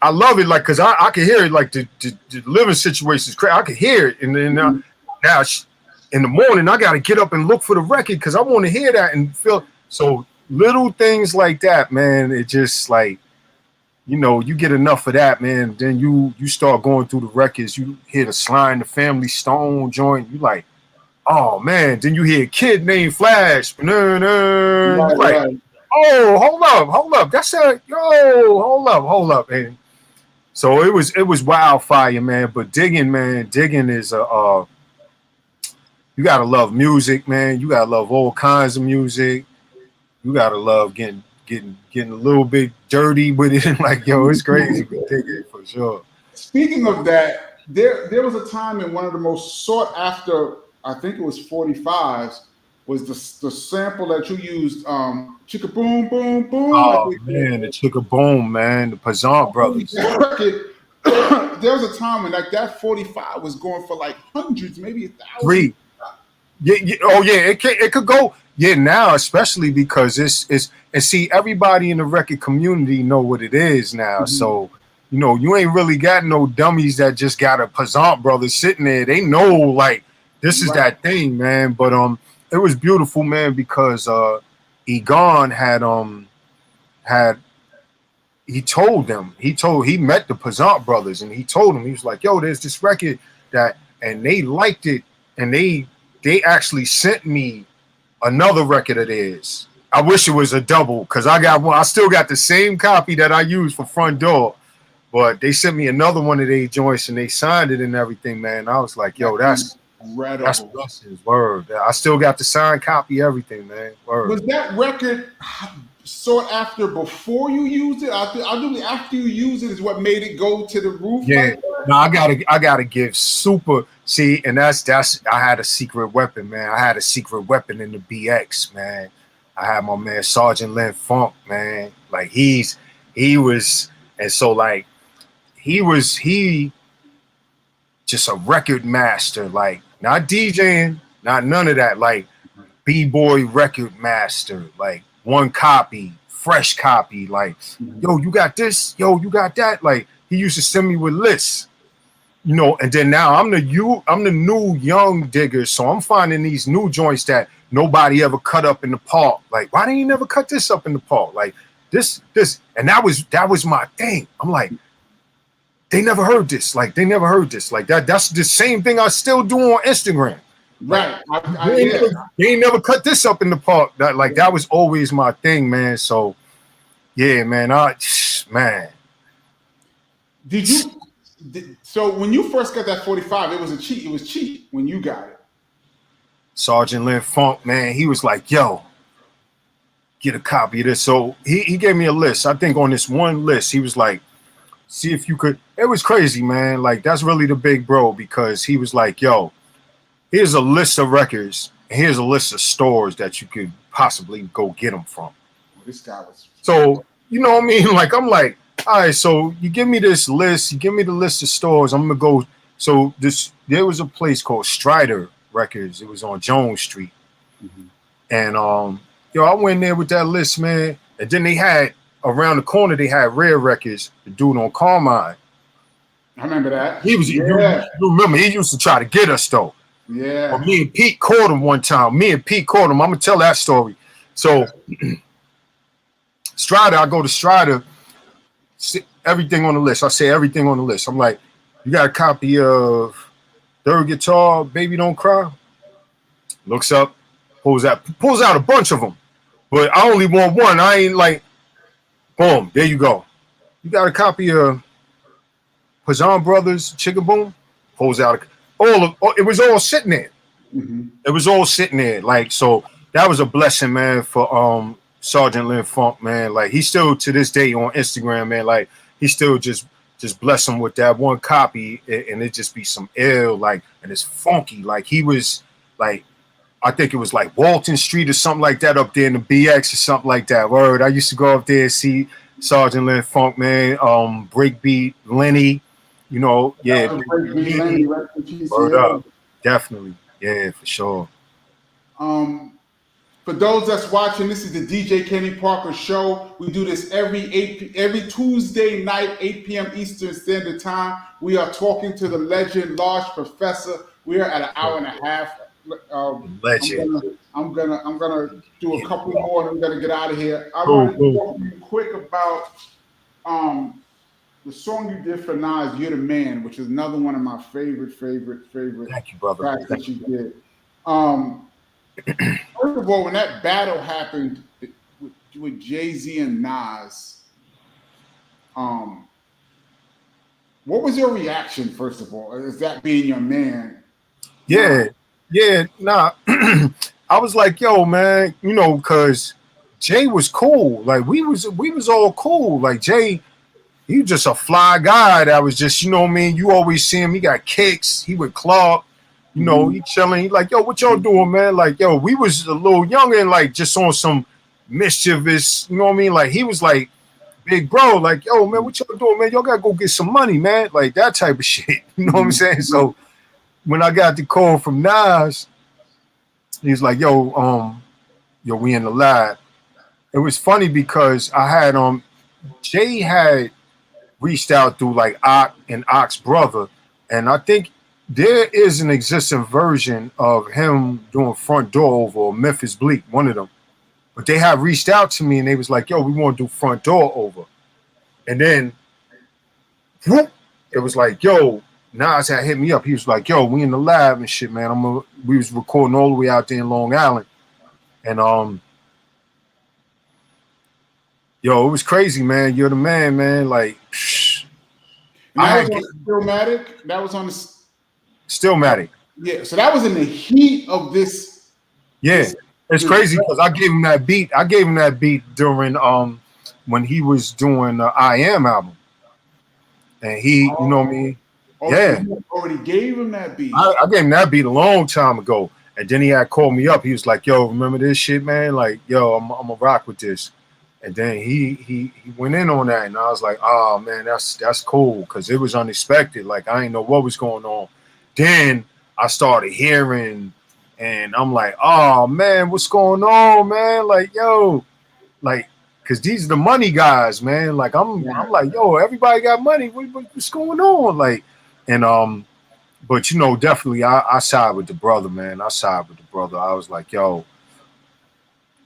I love it, like, cause I could hear it, like the living situation is crazy. I could hear it, and then now. In the morning, I got to get up and look for the record because I want to hear that and feel. So little things like that, man. It just like, you get enough of that, man. Then you start going through the records. You hear the Sly and the Family Stone joint. You like, oh man. Then you hear a kid named Flash. Right. Oh, hold up. That's a hold up, man. So it was wildfire, man. But digging is a. You gotta love music, man. You gotta love all kinds of music. You gotta love getting getting a little bit dirty with it, and like, yo, it's crazy. We dig it for sure. Speaking of that, there was a time in one of the most sought after, I think it was 45s, was the sample that you used, Chicka Boom Boom Boom. I Oh think man, the Chicka Boom, man, the Pazant brothers. There was a time when like that 45 was going for like hundreds, maybe 1,000. Yeah, oh yeah, it could go. Yeah, now especially because it's and see everybody in the record community know what it is now. So you ain't really got no dummies that just got a Pazant brothers sitting there. They know like this is that thing, man. But it was beautiful, man, because Egon had he told them he met the Pazant brothers and he told them, he was like, yo, there's this record that, and they liked it, and they actually sent me another record of theirs. I wish it was a double because I got one. I still got the same copy that I used for Front Door, but they sent me another one of their joints and they signed it and everything, man. I was like, yo, that's blessings, word. I still got the signed copy, everything, man. Word. Was that record sought after before you used it? I think after you used it is what made it go to the roof. Yeah, no, I gotta give super. See, and that's I had a secret weapon, man. I had a secret weapon in the BX, man. I had my man Sergeant Lin Funk, man. Like he was, and so like he just a record master, like not DJing, not none of that, like B-boy record master, like one copy, fresh copy, like yo, you got this, yo, you got that. Like he used to send me with lists. And then now I'm the new young digger, so I'm finding these new joints that nobody ever cut up in the park. Like, why didn't you never cut this up in the park? Like this, and that was my thing. I'm like, they never heard this. Like, they never heard this. Like that's the same thing I still do on Instagram. Right. Like, they ain't never cut this up in the park. That was always my thing, man. So yeah, man. Man. Did you? So when you first got that 45, it was cheap. It was cheap when you got it. Sergeant Lin Funk, man, he was like, yo, get a copy of this. So he gave me a list. I think on this one list, he was like, see if you could. It was crazy, man. Like, that's really the big bro, because he was like, yo, here's a list of records. And here's a list of stores that you could possibly go get them from. Well, this guy was. So, you know what I mean? Like, I'm like, all right, so you give me this list, you give me the list of stores, I'm gonna go. So there was a place called Strider Records. It was on Jones Street. And I went there with that list, man. And then they had around the corner, they had Rare Records, the dude on Carmine. I remember that. He was you remember, he used to try to get us though. Yeah. But me and Pete caught him one time. I'm gonna tell that story. So Strider, I go to Strider. Everything on the list. I say everything on the list. I'm like, you got a copy of Third Guitar, Baby Don't Cry? Looks up, pulls out a bunch of them. But I only want one. I ain't like, boom, there you go. You got a copy of Pazant Brothers, Chicka Boom? Pulls out it was all sitting there. It was all sitting there. Like, so that was a blessing, man, for Sergeant Lin Funk, man. Like, he still to this day on Instagram, man, like he still just bless him with that one copy, and it just be some ill, like, and it's funky. Like, he was like, I think it was like Walton Street or something like that up there in the BX or something like that. Word. I used to go up there and see Sergeant Lin Funk, man. Breakbeat Lenny, yeah. Breakbeat Lenny, word up. Definitely. Yeah, for sure. For those that's watching, this is the DJ Kenny Parker Show. We do this every Tuesday night, 8 p.m. Eastern Standard Time. We are talking to the legend, Large Professor. We are at an hour and a half. Legend. I'm gonna do a couple more, and I'm gonna get out of here. I want to talk to you quick about the song you did for Nas, "You're the Man," which is another one of my favorite. Thank you, brother. Tracks that you did. First of all, when that battle happened with Jay-Z and Nas, what was your reaction, first of all, as that being your man? Yeah, nah. I was like, yo, man, because Jay was cool. Like we was all cool. Like Jay, he was just a fly guy that was just, you know what I mean? You always see him, he got kicks, he would club, you know, he chilling. He like, yo, what y'all doing, man? Like, yo, we was a little younger and like just on some mischievous, you know what I mean? Like he was like, big bro, like, yo, man, what y'all doing, man? Y'all gotta go get some money, man. Like that type of shit. You know what I'm saying? So when I got the call from Nas, he's like, yo, we in the lab. It was funny because I had Jay had reached out through like Ock and Ock's brother, and I think there is an existing version of him doing Front Door Over or Memphis Bleak, one of them. But they had reached out to me and they was like, yo, we want to do Front Door Over. And then whoop, it was like, yo, Nas had hit me up. He was like, yo, we in the lab and shit, man. We was recording all the way out there in Long Island. And yo, it was crazy, man. You're the man, man. Like, that was on Illmatic. That was on the Stillmatic. Yeah, so that was in the heat of this. Yeah, it's crazy because I gave him that beat. I gave him that beat during when he was doing the I Am album, and he, you know what I mean? Yeah, you already gave him that beat. I gave him that beat a long time ago, and then he had called me up. He was like, "Yo, remember this shit, man? Like, yo, I'm gonna rock with this." And then he went in on that, and I was like, "Oh man, that's cool," because it was unexpected. Like I didn't know what was going on. Then I started hearing, and I'm like, "Oh man, what's going on, man? Like, yo, like, because these are the money guys, man. Like, I'm like, yo, everybody got money. What's going on? Like, and but you know, definitely, I side with the brother, man. I side with the brother. I was like, yo,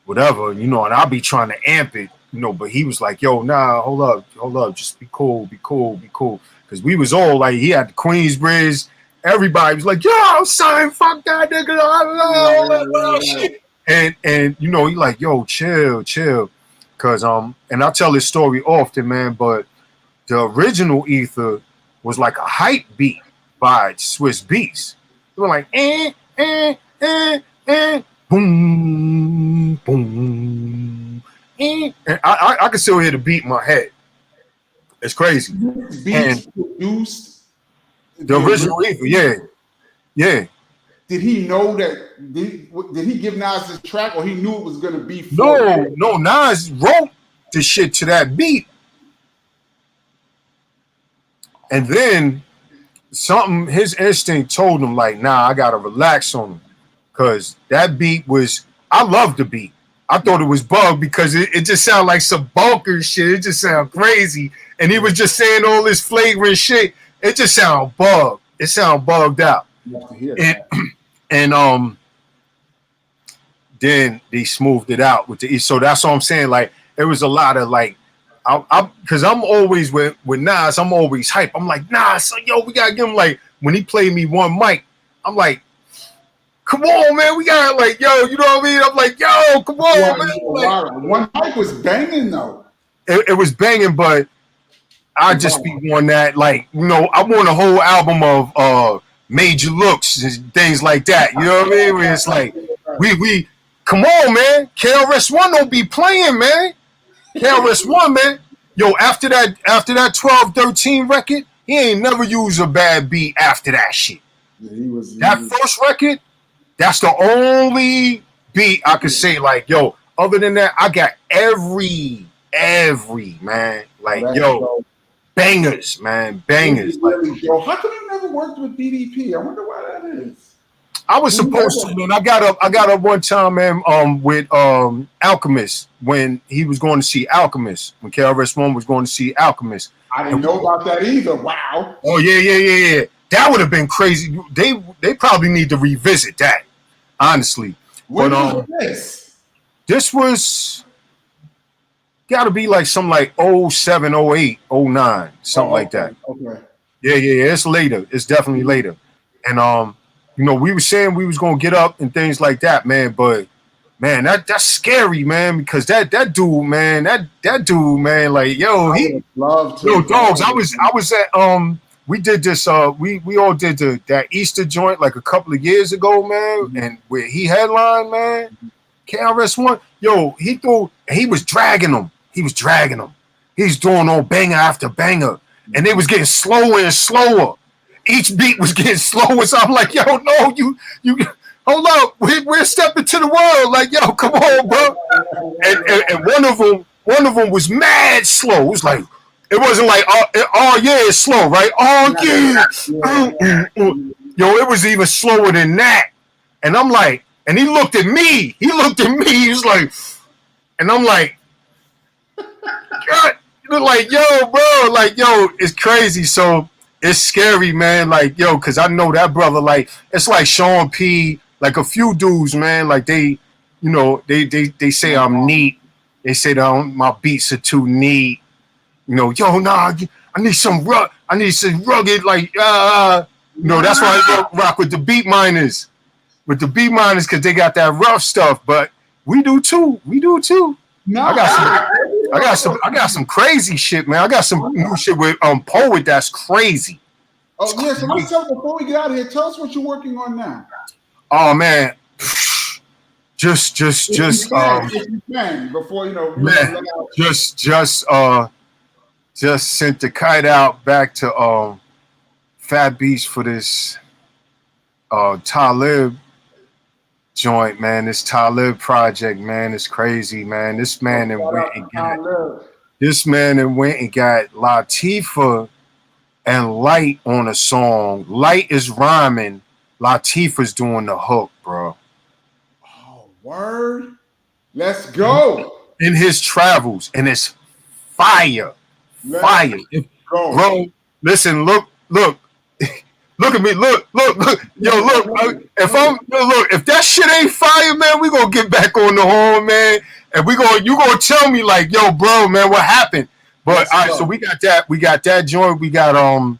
whatever, you know, and I'll be trying to amp it, you know, but he was like, yo, nah, hold up, just be cool. Because we was all like, he had the Queensbridge, everybody was like, yo, son, fuck that nigga, all that shit. And you know, he like, yo, chill. Cause and I tell this story often, man, but the original Ether was like a hype beat by Swiss Beats. They were like, boom, boom. And I can still hear the beat in my head. It's crazy. Beats produced the original Ether, yeah. Did he know that? Did he give Nas this track, or he knew it was gonna be? No. Nas wrote the shit to that beat, and then his instinct told him like, nah, I gotta relax on him. Cause that beat was, I loved the beat. I thought it was bugged because it just sounded like some bunker shit. It just sounded crazy. And he was just saying all this flavor and shit. It just sounded bugged. It sounded bugged out. And then they smoothed it out with the, so that's what I'm saying. Like, it was a lot of like, because I'm always with Nas, I'm always hype. I'm like, Nas, so yo, we gotta give him, like, when he played me one mic, I'm like, come on, man, we got, like, yo, you know what I mean? I'm like, yo, come on, man. Like, one mic was banging though. It was banging, but I just be on that, like, you know, I want a whole album of Major Looks and things like that. You know what I mean? Where it's like, we come on, man. KRS-One don't be playing, man. KRS-One, man. Yo, after that 12-13 record, he ain't never used a bad beat after that shit. Yeah, first record, that's the only beat I could say, like, yo, other than that, I got every man, like, yo, bangers, man, bangers. Yo, how come you never worked with BDP? I wonder why that is. I was supposed to, man. I got up one time, man, with Alchemist when he was going to see Alchemist, when KRS-One was going to see Alchemist. I didn't know about that either. Wow. Oh yeah. That would have been crazy. They probably need to revisit that, honestly. When was this? This was got to be like something like 07, 08, 09, something like that. Okay. Yeah. It's later. It's definitely later. And you know, we were saying we was gonna get up and things like that, man. But man, that's scary, man, because that dude, man, that dude, man, like, yo, he love to. Yo, dogs. I was at we did this we all did that Easter joint like a couple of years ago, man, and where he headlined, man, KRS-One, yo, he threw and he was dragging them. He's doing on banger after banger, and they was getting slower and slower. Each beat was getting slower. So I'm like, yo, no, you hold up. We're stepping to the world. Like, yo, come on, bro. And one of them was mad slow. It was like, it wasn't like, oh yeah, it's slow, right? Oh yeah. Yo, it was even slower than that. And I'm like, and he looked at me. He was like, and I'm like, God, like, yo, bro, like, yo, it's crazy. So it's scary, man. Like, yo, because I know that brother, like, it's like Sean P, like a few dudes, man, like they, you know, they say I'm neat. They say that my beats are too neat. You know, yo, nah, I need some rugged, like, you know, that's why I rock with the beat miners. With the beat miners, because they got that rough stuff, but we do too. No, I got some crazy shit, man. I got some new shit with Poet that's crazy. Oh yeah, so let's tell before we get out of here, tell us what you're working on now. Oh man. Just before you know, man, just sent the kite out back to Fat Beach for this Talib joint, man. This Talib project, man, is crazy, man. This man went and got Latifah and Light on a song. Light is rhyming, Latifah's doing the hook, bro. Oh, word. Let's go. In his travels, and it's fire. Fire. Bro, listen, look. Look at me, look. Yo, look. If that shit ain't fire, man, we gonna get back on the horn, man. And you gonna tell me like, yo, bro, man, what happened? But all right, so we got that joint. We got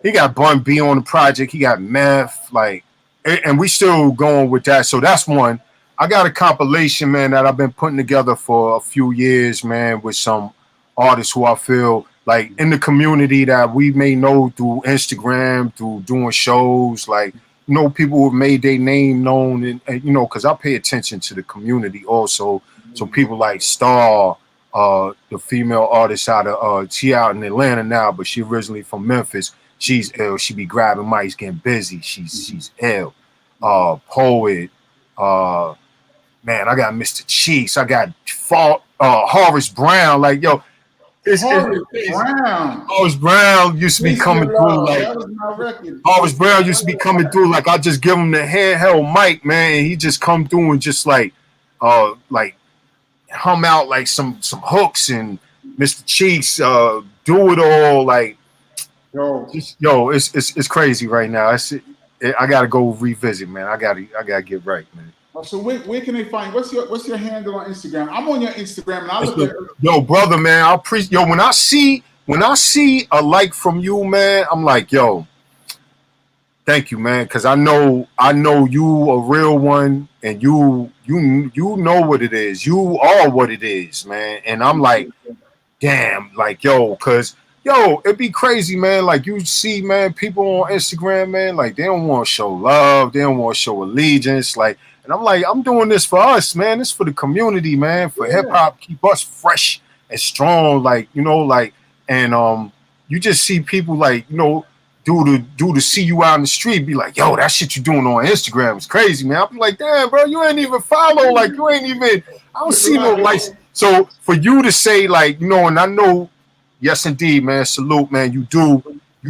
he got Bun B on the project, he got Meth, like, and we still going with that. So that's one. I got a compilation, man, that I've been putting together for a few years, man, with some artists who I feel like in the community that we may know through Instagram, through doing shows, like, you know, people who have made their name known, and you know, because I pay attention to the community also. So people like Star, the female artist she out in Atlanta now, but she originally from Memphis. She's ill. She be grabbing mics, getting busy. She's ill. Poet. Man, I got Mr. Cheeks. I got Horace Brown. Like, yo, Horace Brown used to be coming through like Horace Brown used to be coming through like I just give him the handheld mic, man, and he just come through and just like hum out like some hooks, and Mr. Cheeks do it all like it's crazy right now. I gotta go revisit, man. I gotta get right, man. So where can they find? What's your handle on Instagram? I'm on your Instagram, and I look at yo, brother, man. I appreciate when I see a like from you, man. I'm like, yo, thank you, man, because I know you a real one, and you know what it is. You are what it is, man. And I'm like, damn, like, yo, because it'd be crazy, man. Like, you see, man, people on Instagram, man, like, they don't want to show love, they don't want to show allegiance, like. And I'm like, I'm doing this for us, man. This for the community, man. For hip hop, keep us fresh and strong, like, you know, like. And you just see people like, you know, do to see you out in the street, be like, yo, that shit you doing on Instagram is crazy, man. I'll be like, damn, bro, you ain't even follow, like, you ain't even. I don't see no likes. So for you to say, like, you know, and I know, yes, indeed, man. Salute, man. You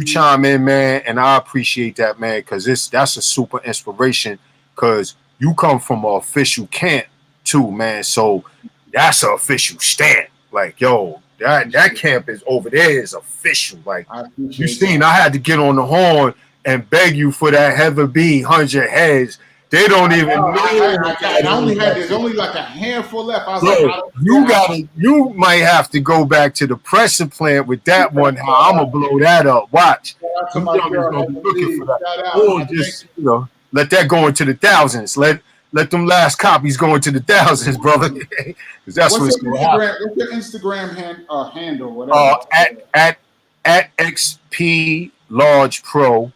chime in, man, and I appreciate that, man, because that's a super inspiration. Because you come from an official camp too, man. So that's an official stamp. Like, yo, that camp is over there is official. Like, you seen, I had to get on the horn and beg you for that Heather B 100 heads. They don't even know. There's only like a handful left. I was you might have to go back to the pressure plant with that one. How I'm gonna blow that up. Watch. Them gonna be looking for that. Or just, you know, let that go into the thousands. Let them last copies go into the thousands, brother. That's what's going to happen. What's your Instagram handle? Whatever. At XP Large Pro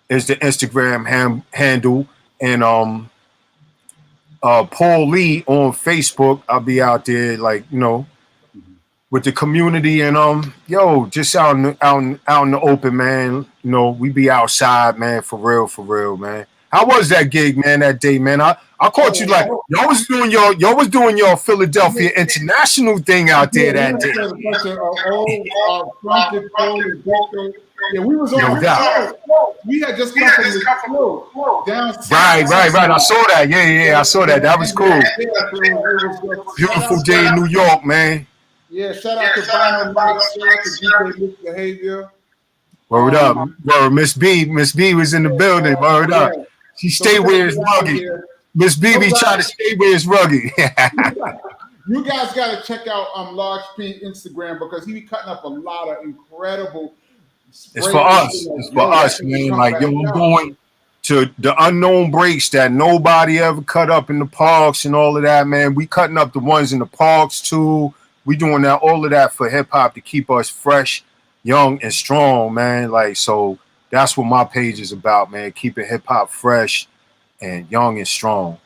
is the Instagram handle, and Paul Lee on Facebook. I'll be out there, like, you know, with the community, and yo, just out in the open, man. You know, we be outside, man, for real, man. How was that gig, man, that day, man? I caught you like y'all was doing your Philadelphia international thing out there that day. Yeah, we was on we had just come from the show down south. Right. I saw that. Yeah, I saw that. That was cool. Beautiful day in New York, man. Yeah, shout out to Byron Mike, shout out to DJ Misbehavior. Word up. Word, Miss B was in the building. Word up. She stayed where it's rugged. Miss B be trying to stay where it's rugged. You guys got to check out Large P Instagram because he be cutting up a lot of incredible. It's for us. It's for us, man. Like, yo, I'm going to the unknown breaks that nobody ever cut up in the parks and all of that, man. We cutting up the ones in the parks too. We doing that, all of that for hip hop to keep us fresh, young, and strong, man. Like, so that's what my page is about, man. Keeping hip hop fresh and young and strong.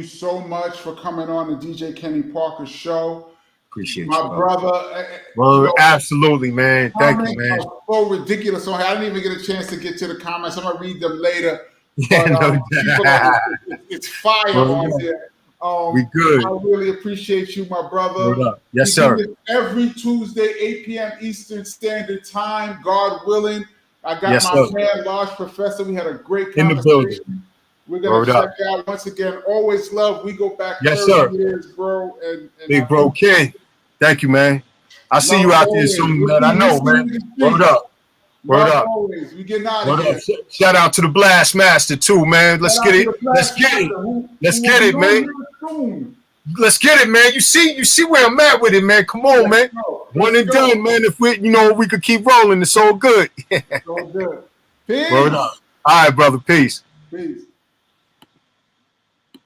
So much for coming on the DJ Kenny Parker show. Appreciate my you, brother. Well, absolutely, man. Thank you, man. So ridiculous. So I didn't even get a chance to get to the comments. I'm gonna read them later. Yeah, but, it's fire on there. We good. I really appreciate you, my brother. Yes, sir. Every Tuesday, 8 p.m. Eastern Standard Time, God willing. I got my man, Large Professor. We had a great conversation. In the building. We're going to check out once again. Always love. We go back 30 years, bro. And Big bro King. Thank you, man. I see you out there soon, man. I know, man. Word up. Word up. Always. We getting out of here. Shout out to the Blast Master, too, man. Let's get it. Let's get it. Let's get it, man. Let's get it, man. You see where I'm at with it, man. Come on, man. One and done, man. If we, we could keep rolling, it's all good. It's all good. Peace. Word up. All right, brother. Peace. Peace.